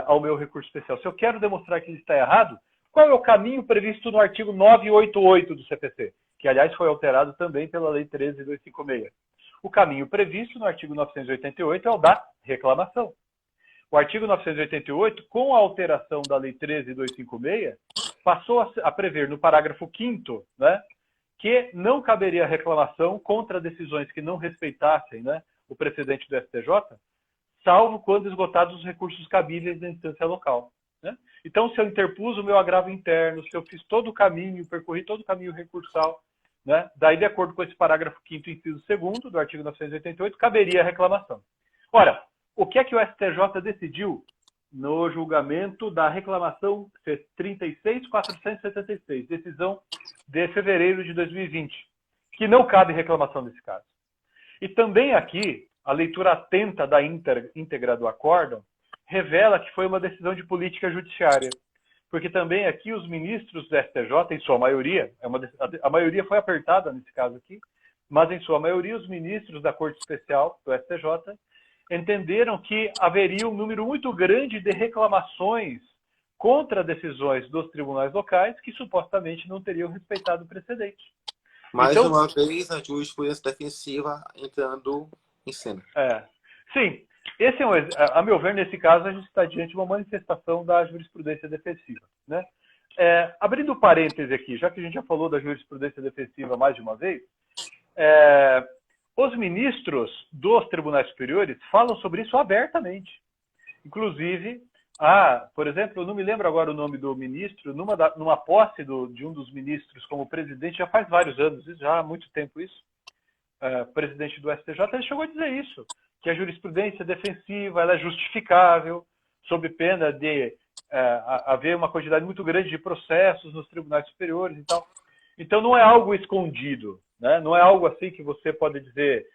ao meu recurso especial. Se eu quero demonstrar que ele está errado, qual é o caminho previsto no artigo 988 do CPC? Que, aliás, foi alterado também pela Lei 13.256. O caminho previsto no artigo 988 é o da reclamação. O artigo 988, com a alteração da Lei 13.256, passou a prever no parágrafo 5º, né, que não caberia reclamação contra decisões que não respeitassem, né, o precedente do STJ, salvo quando esgotados os recursos cabíveis da instância local. Né? Então, se eu interpus o meu agravo interno, se eu fiz todo o caminho, percorri todo o caminho recursal, né, daí, de acordo com esse parágrafo 5º, inciso 2º do artigo 988, caberia a reclamação. Ora, o que é que o STJ decidiu no julgamento da reclamação 36.476, decisão de fevereiro de 2020, que não cabe reclamação nesse caso. E também aqui, a leitura atenta da íntegra do acórdão revela que foi uma decisão de política judiciária, porque também aqui os ministros do STJ, em sua maioria, a maioria foi apertada nesse caso aqui, mas em sua maioria os ministros da Corte Especial do STJ entenderam que haveria um número muito grande de reclamações contra decisões dos tribunais locais que supostamente não teriam respeitado o precedente. Mais então, uma vez, a jurisprudência defensiva entrando em cena. Sim, esse é a meu ver, nesse caso, a gente está diante de uma manifestação da jurisprudência defensiva. Né? Abrindo parêntese aqui, já que a gente já falou da jurisprudência defensiva mais de uma vez, os ministros dos tribunais superiores falam sobre isso abertamente. Inclusive, por exemplo, eu não me lembro agora o nome do ministro, numa posse de um dos ministros como presidente, já faz vários anos, já há muito tempo isso, presidente do STJ, ele chegou a dizer isso, que a jurisprudência defensiva ela é justificável, sob pena de haver uma quantidade muito grande de processos nos tribunais superiores e tal. Então, não é algo escondido, né? Não é algo assim que você pode dizer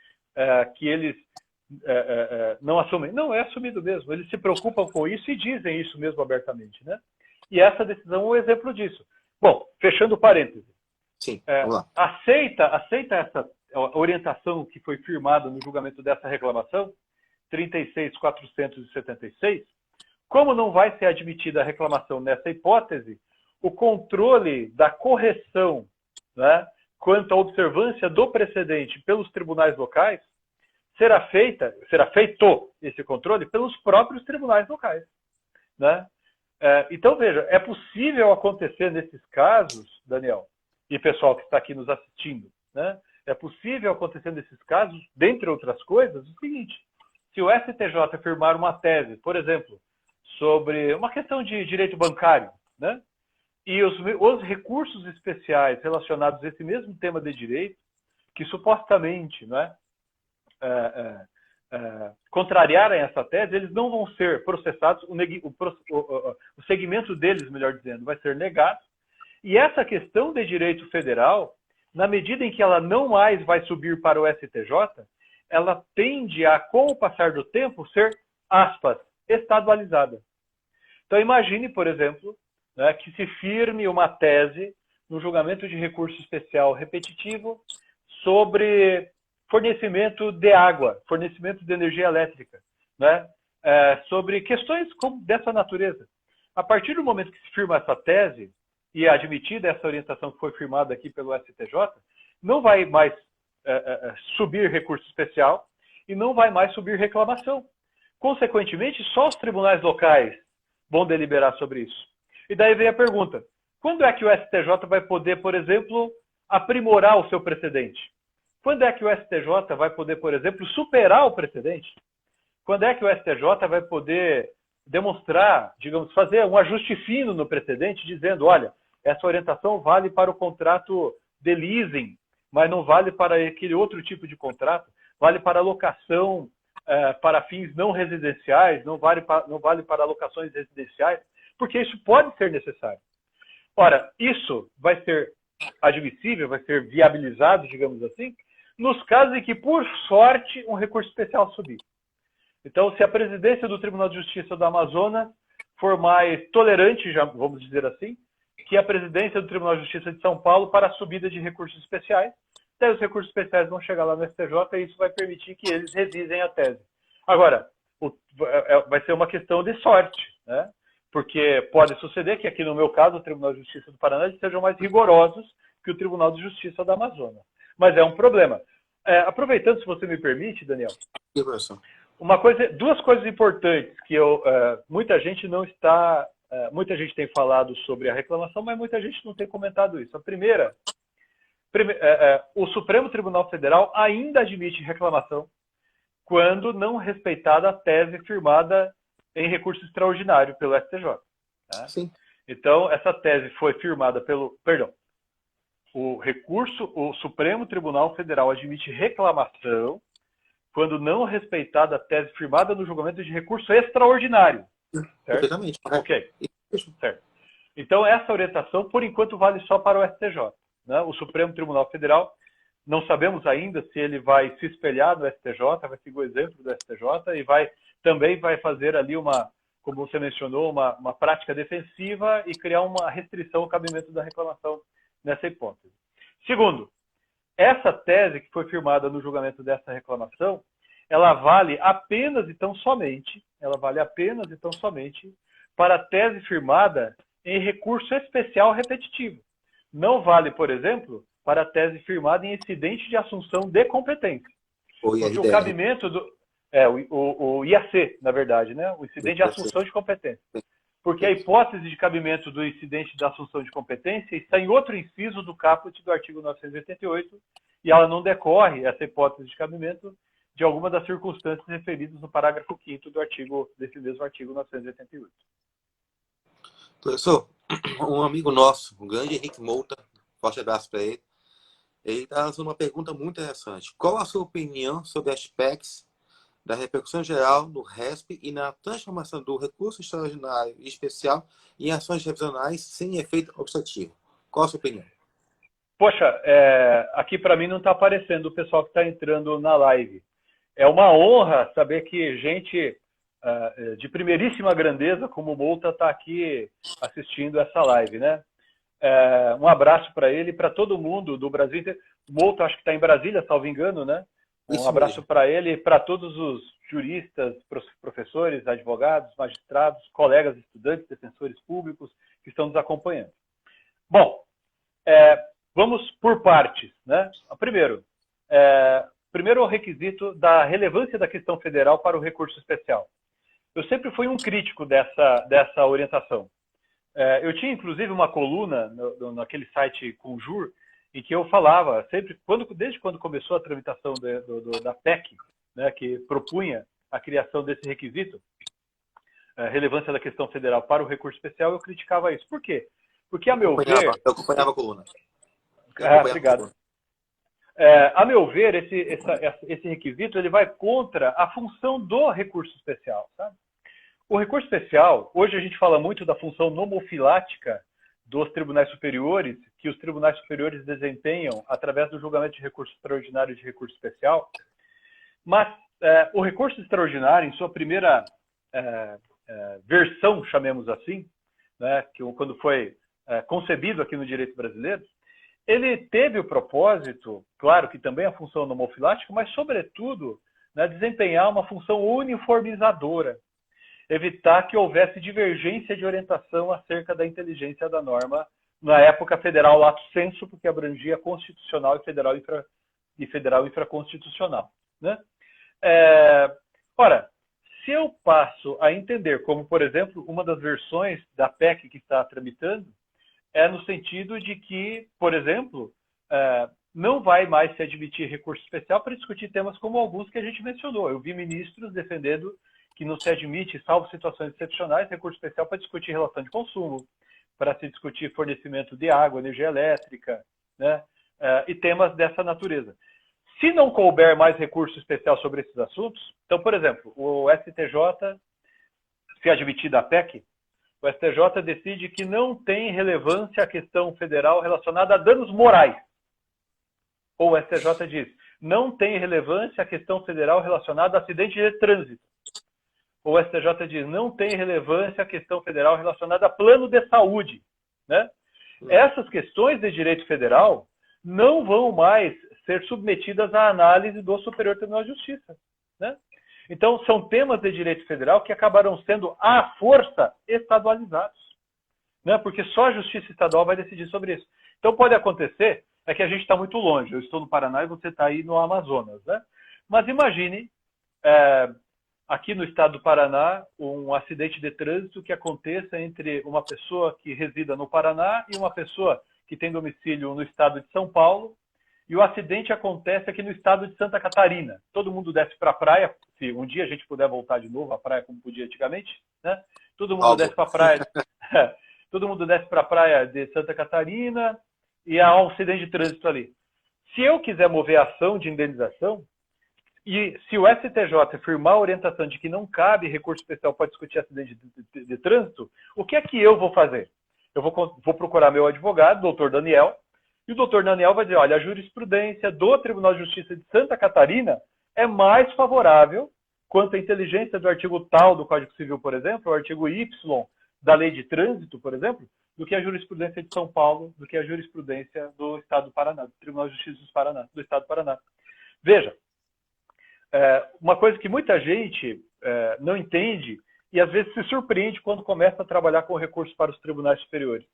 que eles não assumem. Não, é assumido mesmo. Eles se preocupam com isso e dizem isso mesmo abertamente. Né? E essa decisão é um exemplo disso. Bom, fechando parênteses. Sim, vamos lá. Aceita essa orientação que foi firmada no julgamento dessa reclamação, 36.476, como não vai ser admitida a reclamação nessa hipótese, o controle da correção, né, quanto à observância do precedente pelos tribunais locais, será feito esse controle pelos próprios tribunais locais. Né? Então, veja, é possível acontecer nesses casos, Daniel, e pessoal que está aqui nos assistindo, né? É possível acontecer nesses casos, dentre outras coisas, o seguinte: se o STJ firmar uma tese, por exemplo, sobre uma questão de direito bancário, né? E os recursos especiais relacionados a esse mesmo tema de direito, que supostamente, né, contrariarem essa tese, eles não vão ser processados, o segmento deles, melhor dizendo, vai ser negado. E essa questão de direito federal, na medida em que ela não mais vai subir para o STJ, ela tende a, com o passar do tempo, ser, aspas, estadualizada. Então imagine, por exemplo, né, que se firme uma tese no julgamento de recurso especial repetitivo sobre fornecimento de água, fornecimento de energia elétrica, né, sobre questões dessa natureza. A partir do momento que se firma essa tese, e é admitida essa orientação que foi firmada aqui pelo STJ, não vai mais subir recurso especial e não vai mais subir reclamação. Consequentemente, só os tribunais locais vão deliberar sobre isso. E daí vem a pergunta: quando é que o STJ vai poder, por exemplo, aprimorar o seu precedente? Quando é que o STJ vai poder, por exemplo, superar o precedente? Quando é que o STJ vai poder demonstrar, digamos, fazer um ajuste fino no precedente, dizendo, olha, essa orientação vale para o contrato de leasing, mas não vale para aquele outro tipo de contrato, vale para locação para fins não residenciais, não vale para locações residenciais, porque isso pode ser necessário. Ora, isso vai ser admissível, vai ser viabilizado, digamos assim, nos casos em que, por sorte, um recurso especial subir. Então, se a presidência do Tribunal de Justiça do Amazonas for mais tolerante, já vamos dizer assim, que a presidência do Tribunal de Justiça de São Paulo para a subida de recursos especiais, daí os recursos especiais vão chegar lá no STJ e isso vai permitir que eles revisem a tese. Agora, vai ser uma questão de sorte, né? Porque pode suceder que aqui no meu caso, o Tribunal de Justiça do Paraná, eles sejam mais rigorosos que o Tribunal de Justiça da Amazonas. Mas é um problema. Aproveitando, se você me permite, Daniel, duas coisas importantes que muita gente não está... muita gente tem falado sobre a reclamação, mas muita gente não tem comentado isso. A primeira O Supremo Tribunal Federal ainda admite reclamação quando não respeitada a tese firmada em recurso extraordinário pelo STJ. Tá? Sim. Então, essa tese foi firmada pelo... Perdão. O Supremo Tribunal Federal admite reclamação quando não respeitada a tese firmada no julgamento de recurso extraordinário. Certo? Perfeitamente. Ok. Certo. Então, essa orientação, por enquanto, vale só para o STJ. Né? O Supremo Tribunal Federal, não sabemos ainda se ele vai se espelhar no STJ, vai seguir o exemplo do STJ e também vai fazer ali como você mencionou, uma prática defensiva e criar uma restrição ao cabimento da reclamação nessa hipótese. Segundo, essa tese que foi firmada no julgamento dessa reclamação, ela vale apenas e tão somente para a tese firmada em recurso especial repetitivo. Não vale, por exemplo, para a tese firmada em incidente de assunção de competência. Porque o cabimento o IAC, na verdade, né? O incidente de assunção de competência. Porque a hipótese de cabimento do incidente de assunção de competência está em outro inciso do caput do artigo 988 e ela não decorre, essa hipótese de cabimento, de alguma das circunstâncias referidas no parágrafo 5º desse mesmo artigo 988. Professor, um amigo nosso, o grande Henrique Mouta, forte abraço para ele, ele está fazendo uma pergunta muito interessante. Qual a sua opinião sobre as PECs da repercussão geral no RESP e na transformação do recurso extraordinário e especial em ações revisionais sem efeito obstrutivo? Qual a sua opinião? Poxa, aqui para mim não está aparecendo o pessoal que está entrando na live. É uma honra saber que gente de primeiríssima grandeza como o Mouta está aqui assistindo essa live, né? Um abraço para ele e para todo mundo do Brasil. O Mouta acho que está em Brasília, salvo engano, né? Um abraço para ele e para todos os juristas, professores, advogados, magistrados, colegas, estudantes, defensores públicos que estão nos acompanhando. Bom, vamos por partes, né? Primeiro o requisito da relevância da questão federal para o recurso especial. Eu sempre fui um crítico dessa orientação. Eu tinha, inclusive, uma coluna naquele site Conjur, em que eu falava, desde quando começou a tramitação da PEC, né, que propunha a criação desse requisito, relevância da questão federal para o recurso especial, eu criticava isso. Por quê? Porque, a meu ver... Eu acompanhava a coluna. Obrigado. A meu ver, esse requisito ele vai contra a função do recurso especial. Sabe? O recurso especial, hoje a gente fala muito da função nomofilática dos tribunais superiores, que os tribunais superiores desempenham através do julgamento de recurso extraordinário e de recurso especial. Mas o recurso extraordinário, em sua primeira versão, chamemos assim, né, quando foi concebido aqui no direito brasileiro, ele teve o propósito, claro que também a função nomofilática, mas, sobretudo, né, desempenhar uma função uniformizadora, evitar que houvesse divergência de orientação acerca da inteligência da norma, na época federal lato sensu, porque abrangia constitucional e federal infraconstitucional. Né? Ora, se eu passo a entender como, por exemplo, uma das versões da PEC que está tramitando, no sentido de que, por exemplo, não vai mais se admitir recurso especial para discutir temas como alguns que a gente mencionou. Eu vi ministros defendendo que não se admite, salvo situações excepcionais, recurso especial para discutir relação de consumo, para se discutir fornecimento de água, energia elétrica, né? E temas dessa natureza. Se não couber mais recurso especial sobre esses assuntos, então, por exemplo, o STJ, se admitida a PEC, o STJ decide que não tem relevância a questão federal relacionada a danos morais. Ou o STJ diz, não tem relevância a questão federal relacionada a acidente de trânsito. Ou o STJ diz, não tem relevância a questão federal relacionada a plano de saúde. Né? Essas questões de direito federal não vão mais ser submetidas à análise do Superior Tribunal de Justiça. Né? Então, são temas de direito federal que acabarão sendo, à força, estadualizados. Né? Porque só a Justiça Estadual vai decidir sobre isso. Então, pode acontecer, que a gente está muito longe. Eu estou no Paraná e você está aí no Amazonas. Né? Mas imagine, aqui no estado do Paraná, um acidente de trânsito que aconteça entre uma pessoa que resida no Paraná e uma pessoa que tem domicílio no estado de São Paulo, e o acidente acontece aqui no estado de Santa Catarina. Todo mundo desce para a praia, se um dia a gente puder voltar de novo à praia como podia antigamente, né? Todo mundo desce para a praia, todo mundo desce para a praia de Santa Catarina e há um acidente de trânsito ali. Se eu quiser mover a ação de indenização, e se o STJ firmar a orientação de que não cabe recurso especial para discutir acidente de trânsito, o que é que eu vou fazer? Eu vou procurar meu advogado, doutor Daniel, e o doutor Daniel vai dizer, olha, a jurisprudência do Tribunal de Justiça de Santa Catarina é mais favorável quanto à inteligência do artigo tal do Código Civil, por exemplo, o artigo Y da Lei de Trânsito, por exemplo, do que a jurisprudência de São Paulo, do que a jurisprudência do Estado do Paraná, do Tribunal de Justiça do Estado do Paraná. Veja, uma coisa que muita gente não entende e às vezes se surpreende quando começa a trabalhar com recursos para os tribunais superiores.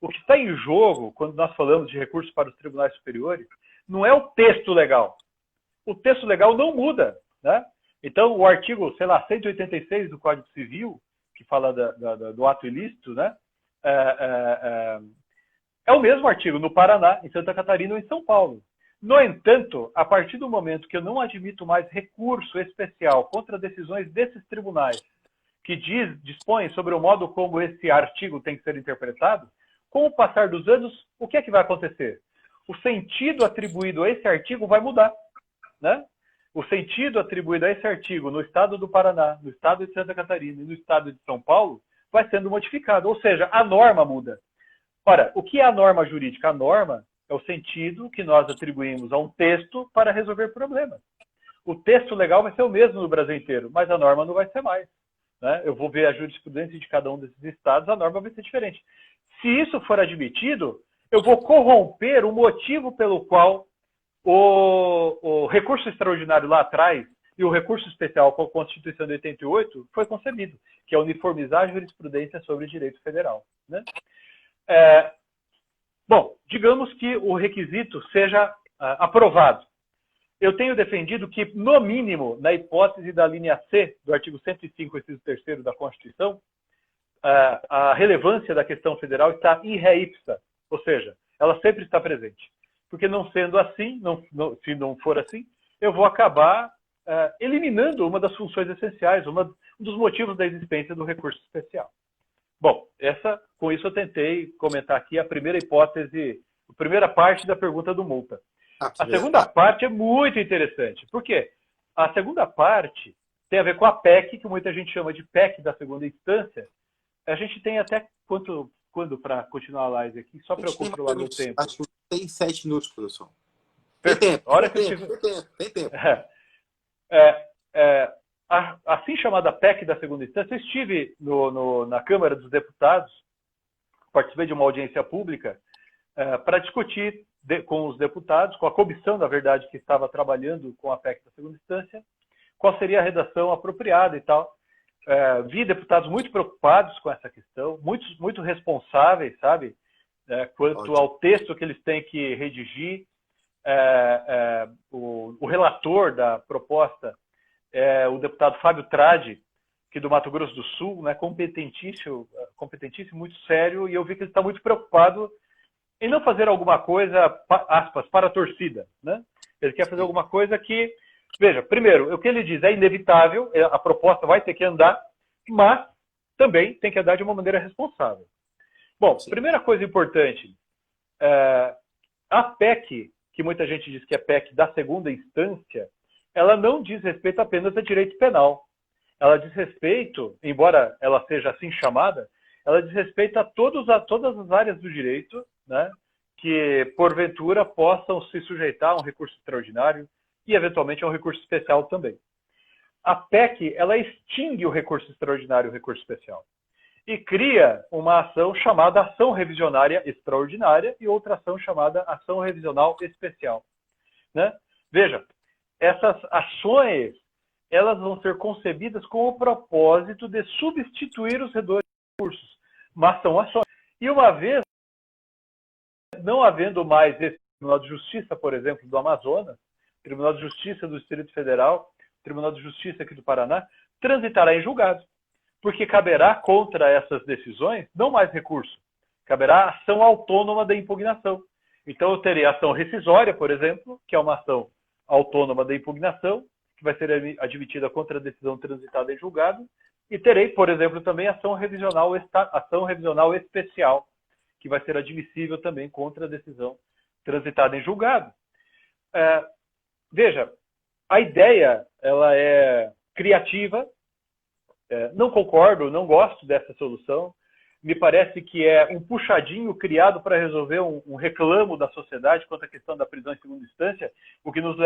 O que está em jogo, quando nós falamos de recursos para os tribunais superiores, não é o texto legal. O texto legal não muda, né? Então, o artigo, sei lá, 186 do Código Civil, que fala do ato ilícito, né? É o mesmo artigo no Paraná, em Santa Catarina ou em São Paulo. No entanto, a partir do momento que eu não admito mais recurso especial contra decisões desses tribunais, que dispõem sobre o modo como esse artigo tem que ser interpretado, com o passar dos anos, o que é que vai acontecer? O sentido atribuído a esse artigo vai mudar, né? O sentido atribuído a esse artigo no estado do Paraná, no estado de Santa Catarina e no estado de São Paulo vai sendo modificado, ou seja, a norma muda. Ora, o que é a norma jurídica? A norma é o sentido que nós atribuímos a um texto para resolver problemas. O texto legal vai ser o mesmo no Brasil inteiro, mas a norma não vai ser mais, né? Eu vou ver a jurisprudência de cada um desses estados, a norma vai ser diferente. Se isso for admitido, eu vou corromper o motivo pelo qual o recurso extraordinário lá atrás e o recurso especial com a Constituição de 88 foi concebido, que é uniformizar a jurisprudência sobre o direito federal, né? Bom, digamos que o requisito seja aprovado. Eu tenho defendido que, no mínimo, na hipótese da linha C do artigo 105, inciso 3º da Constituição, a relevância da questão federal está in re ipsa, ou seja, ela sempre está presente. Porque não sendo assim, se não for assim, eu vou acabar eliminando uma das funções essenciais, um dos motivos da existência do recurso especial. Bom, com isso eu tentei comentar aqui a primeira hipótese, a primeira parte da pergunta do Multa. A segunda parte é muito interessante. Por quê? A segunda parte tem a ver com a PEC, que muita gente chama de PEC da segunda instância. A gente tem até quando para continuar a live aqui, só para eu controlar meu tempo. Acho que tem 7 minutos, professor. Tem tempo. Tem tempo. Assim chamada PEC da segunda instância, eu estive na Câmara dos Deputados, participei de uma audiência pública para discutir com os deputados, com a comissão, na verdade, que estava trabalhando com a PEC da segunda instância, qual seria a redação apropriada e tal. Vi deputados muito preocupados com essa questão, muito responsáveis, sabe, quanto ao texto que eles têm que redigir. O relator da proposta é o deputado Fábio Tradi, que do Mato Grosso do Sul, né, competentíssimo, muito sério, e eu vi que ele está muito preocupado em não fazer alguma coisa, aspas, para a torcida, né? Ele quer fazer alguma coisa que, veja, primeiro, o que ele diz é inevitável, a proposta vai ter que andar, mas também tem que andar de uma maneira responsável. Bom, primeira coisa importante, a PEC, que muita gente diz que é PEC da segunda instância, ela não diz respeito apenas a direito penal. Ela diz respeito, embora ela seja assim chamada, ela diz respeito a todas as áreas do direito, né, que, porventura, possam se sujeitar a um recurso extraordinário e, eventualmente, a um recurso especial também. A PEC, ela extingue o recurso extraordinário e o recurso especial e cria uma ação chamada ação revisionária extraordinária e outra ação chamada ação revisional especial, né? Veja, essas ações, elas vão ser concebidas com o propósito de substituir os redores de recursos, mas são ações. E uma vez não havendo mais esse Tribunal de Justiça, por exemplo, do Amazonas, Tribunal de Justiça do Distrito Federal, Tribunal de Justiça aqui do Paraná, transitará em julgado, porque caberá contra essas decisões não mais recurso, caberá ação autônoma da impugnação. Então, eu terei ação rescisória, por exemplo, que é uma ação autônoma da impugnação, que vai ser admitida contra a decisão transitada em julgado, e terei, por exemplo, também ação revisional especial, que vai ser admissível também contra a decisão transitada em julgado. Veja, a ideia ela é criativa, não concordo, não gosto dessa solução. Me parece que é um puxadinho criado para resolver um reclamo da sociedade quanto à questão da prisão em segunda instância, o que nos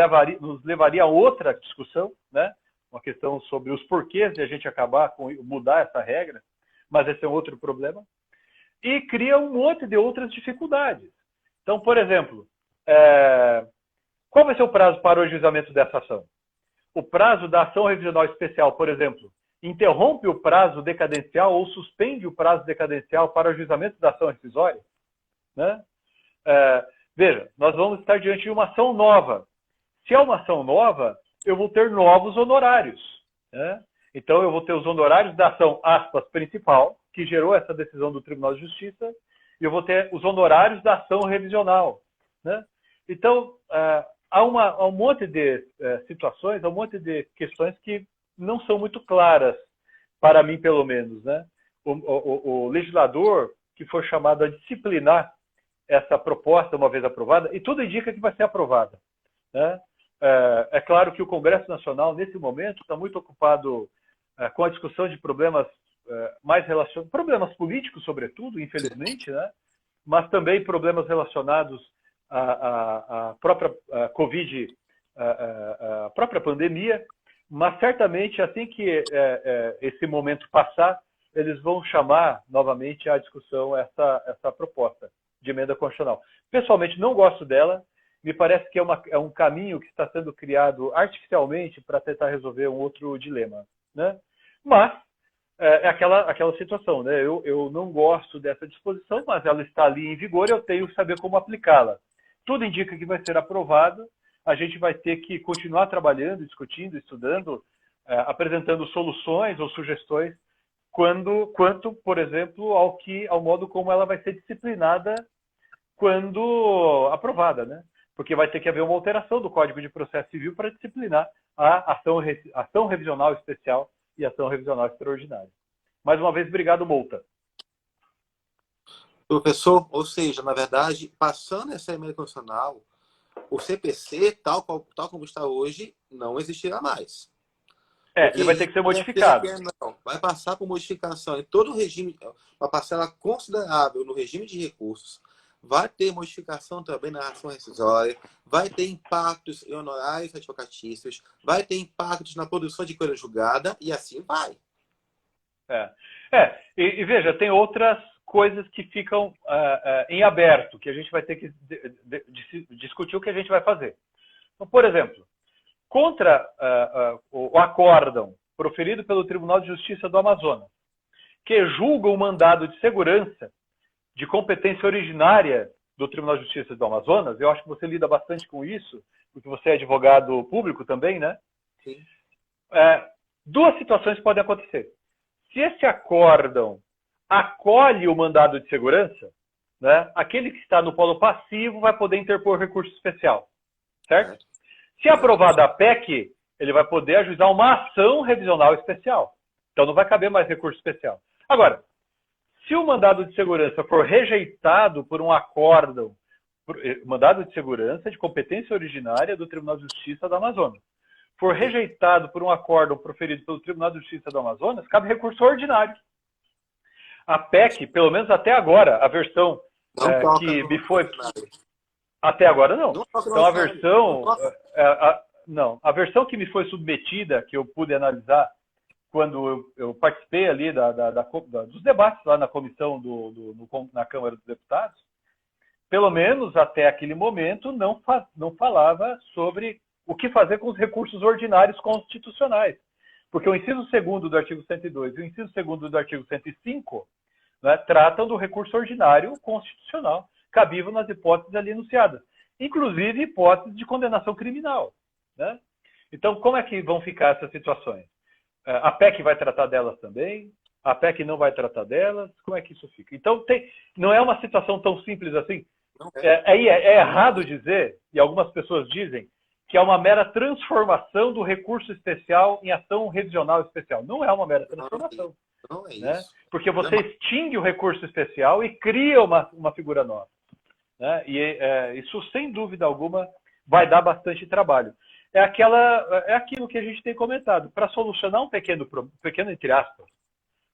levaria a outra discussão, né? Uma questão sobre os porquês de a gente acabar com mudar essa regra, mas esse é um outro problema. E cria um monte de outras dificuldades. Então, por exemplo, qual vai ser o prazo para o ajuizamento dessa ação? O prazo da ação revisional especial, por exemplo, interrompe o prazo decadencial ou suspende o prazo decadencial para o ajuizamento da ação rescisória? Né? Veja, nós vamos estar diante de uma ação nova. Se é uma ação nova, eu vou ter novos honorários. Né? Então, eu vou ter os honorários da ação, aspas, principal, que gerou essa decisão do Tribunal de Justiça, e eu vou ter os honorários da ação revisional. Né? Então, há um monte de situações, há um monte de questões que não são muito claras, para mim, pelo menos. Né? O legislador que foi chamado a disciplinar essa proposta, uma vez aprovada, e tudo indica que vai ser aprovada. Né? É claro que o Congresso Nacional, nesse momento, está muito ocupado com a discussão de problemas mais relacionados, problemas políticos, sobretudo, infelizmente, né? Mas também problemas relacionados à própria Covid, à própria pandemia. Mas certamente, assim que esse momento passar, eles vão chamar novamente à discussão essa proposta de emenda constitucional. Pessoalmente, não gosto dela. Me parece que é um caminho que está sendo criado artificialmente para tentar resolver um outro dilema. Né? Mas é aquela situação. Né? Eu não gosto dessa disposição, mas ela está ali em vigor e eu tenho que saber como aplicá-la. Tudo indica que vai ser aprovado. A gente vai ter que continuar trabalhando, discutindo, estudando, apresentando soluções ou sugestões quanto, por exemplo, ao modo como ela vai ser disciplinada quando aprovada, né? Porque vai ter que haver uma alteração do Código de Processo Civil para disciplinar a ação revisional especial e ação revisional extraordinária. Mais uma vez, obrigado, Mouta. Professor, ou seja, na verdade, passando essa emenda constitucional, o CPC, tal como está hoje, não existirá mais. Ele vai ter que ser modificado. Não, vai passar por modificação em todo o regime, uma parcela considerável no regime de recursos. Vai ter modificação também na ação rescisória, vai ter impactos em honorários advocatícios, vai ter impactos na produção de coisa julgada e assim vai. E veja, tem outras coisas que ficam em aberto, que a gente vai ter que discutir o que a gente vai fazer. Então, por exemplo, contra o acórdão proferido pelo Tribunal de Justiça do Amazonas, que julga o mandado de segurança de competência originária do Tribunal de Justiça do Amazonas, eu acho que você lida bastante com isso, porque você é advogado público também, né? Sim. Duas situações podem acontecer. Se esse acórdão acolhe o mandado de segurança, né, aquele que está no polo passivo vai poder interpor recurso especial, certo? Se aprovada a PEC, ele vai poder ajuizar uma ação revisional especial. Então não vai caber mais recurso especial. Agora, se o mandado de segurança for rejeitado por um acórdão, mandado de segurança de competência originária do Tribunal de Justiça do Amazonas, for rejeitado por um acórdão proferido pelo Tribunal de Justiça do Amazonas, cabe recurso ordinário. A PEC, pelo menos até agora, a versão que me foi... Até agora não. Então a versão... a versão que me foi submetida, que eu pude analisar quando eu participei ali dos debates lá na comissão na Câmara dos Deputados, pelo menos até aquele momento não falava sobre o que fazer com os recursos ordinários constitucionais. Porque o inciso 2º do artigo 102 e o inciso 2º do artigo 105, né, tratam do recurso ordinário constitucional, cabível nas hipóteses ali enunciadas, inclusive hipóteses de condenação criminal. Né? Então, como é que vão ficar essas situações? A PEC vai tratar delas também? A PEC não vai tratar delas? Como é que isso fica? Então, não é uma situação tão simples assim. Não é. É errado dizer, e algumas pessoas dizem, que é uma mera transformação do recurso especial em ação revisional especial. Não é uma mera transformação. Não é Né? isso. Porque você extingue o recurso especial e cria uma figura nova. Né? E isso, sem dúvida alguma, vai dar bastante trabalho. É aquilo que a gente tem comentado. Para solucionar um pequeno entre aspas,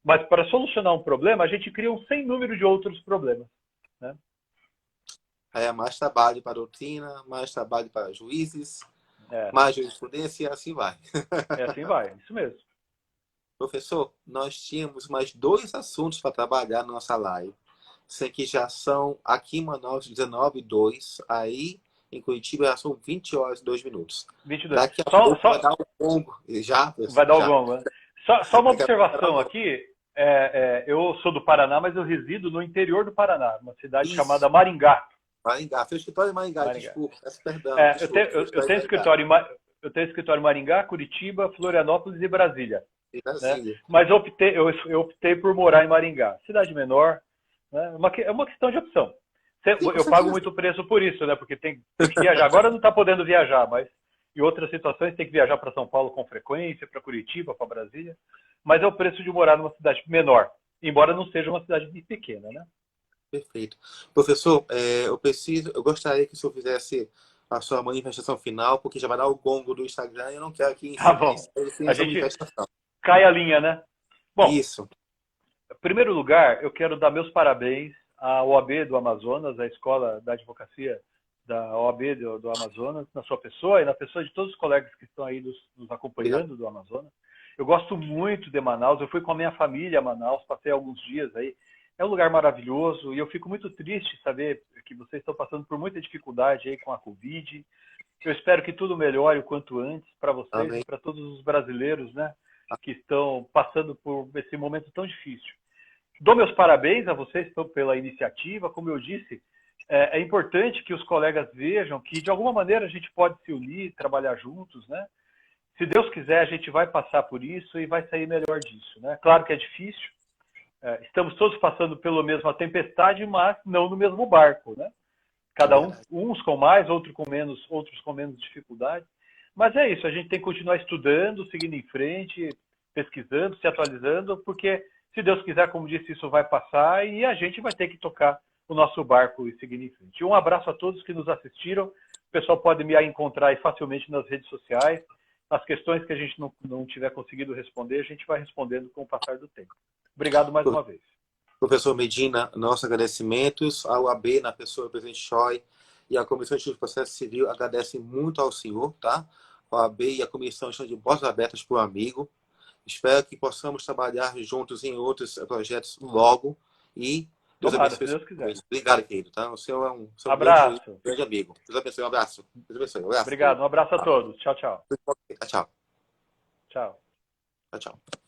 mas para solucionar um problema, a gente cria um sem número de outros problemas. Né? Aí é mais trabalho para a doutrina, mais trabalho para juízes, É, mais jurisprudência e assim vai. assim vai, isso mesmo. Professor, nós tínhamos mais 2 assuntos para trabalhar na nossa live. Sei que já são aqui em Manaus 19h02, aí em Curitiba já são 20 horas e 2 minutos. 22. Daqui a pouco vai dar o gongo. Já, vai dar o gongo. Né? Só uma observação aqui. aqui. Eu sou do Paraná, mas eu resido no interior do Paraná, uma cidade Isso. chamada Maringá. Maringá, seu escritório em Maringá, desculpa, peço perdão. Eu tenho escritório em Maringá, Curitiba, Florianópolis e Brasília. Brasília. Né? Mas eu optei por morar em Maringá, cidade menor. Né? É uma questão de opção. Eu pago muito preço por isso, né? Porque tem que viajar. Agora não está podendo viajar, mas em outras situações tem que viajar para São Paulo com frequência, para Curitiba, para Brasília. Mas é o preço de morar numa cidade menor, embora não seja uma cidade pequena, né? Perfeito. Professor, eu gostaria que o senhor fizesse a sua manifestação final, porque já vai dar o gongo do Instagram e eu não quero que Tá bom. A gente cai a linha, né? Bom, isso. Em primeiro lugar, eu quero dar meus parabéns à OAB do Amazonas, à Escola da Advocacia da OAB do Amazonas, na sua pessoa e na pessoa de todos os colegas que estão aí nos acompanhando do Amazonas. Eu gosto muito de Manaus, eu fui com a minha família a Manaus, passei alguns dias aí. É um lugar maravilhoso e eu fico muito triste saber que vocês estão passando por muita dificuldade aí com a Covid. Eu espero que tudo melhore o quanto antes para vocês Amém. e para todos os brasileiros, né, que estão passando por esse momento tão difícil. Dou meus parabéns a vocês pela iniciativa. Como eu disse, é importante que os colegas vejam que, de alguma maneira, a gente pode se unir, trabalhar juntos, né? Se Deus quiser, a gente vai passar por isso e vai sair melhor disso, né? Claro que é difícil. Estamos todos passando pela mesma tempestade, mas não no mesmo barco, né? Cada uns com mais, outros com menos dificuldade. Mas é isso, a gente tem que continuar estudando, seguindo em frente, pesquisando, se atualizando, porque, se Deus quiser, como disse, isso vai passar e a gente vai ter que tocar o nosso barco e seguir em frente. Um abraço a todos que nos assistiram. O pessoal pode me encontrar aí facilmente nas redes sociais. As questões que a gente não tiver conseguido responder, a gente vai respondendo com o passar do tempo. Obrigado mais uma vez. Professor Medina, nossos agradecimentos ao AB, na pessoa do presidente Choi, e a Comissão de Processo Civil agradecem muito ao senhor, tá? O AB e a comissão estão de portas abertas para o amigo. Espero que possamos trabalhar juntos em outros projetos logo. E Deus abençoe. Se Deus quiser. Obrigado, querido. Tá? O senhor é um abraço. grande amigo. Deus abençoe. Um abraço. Deus abençoe. Um abraço. Obrigado. Um abraço a todos. Tchau, tchau. Tchau. Tchau. Tchau, tchau.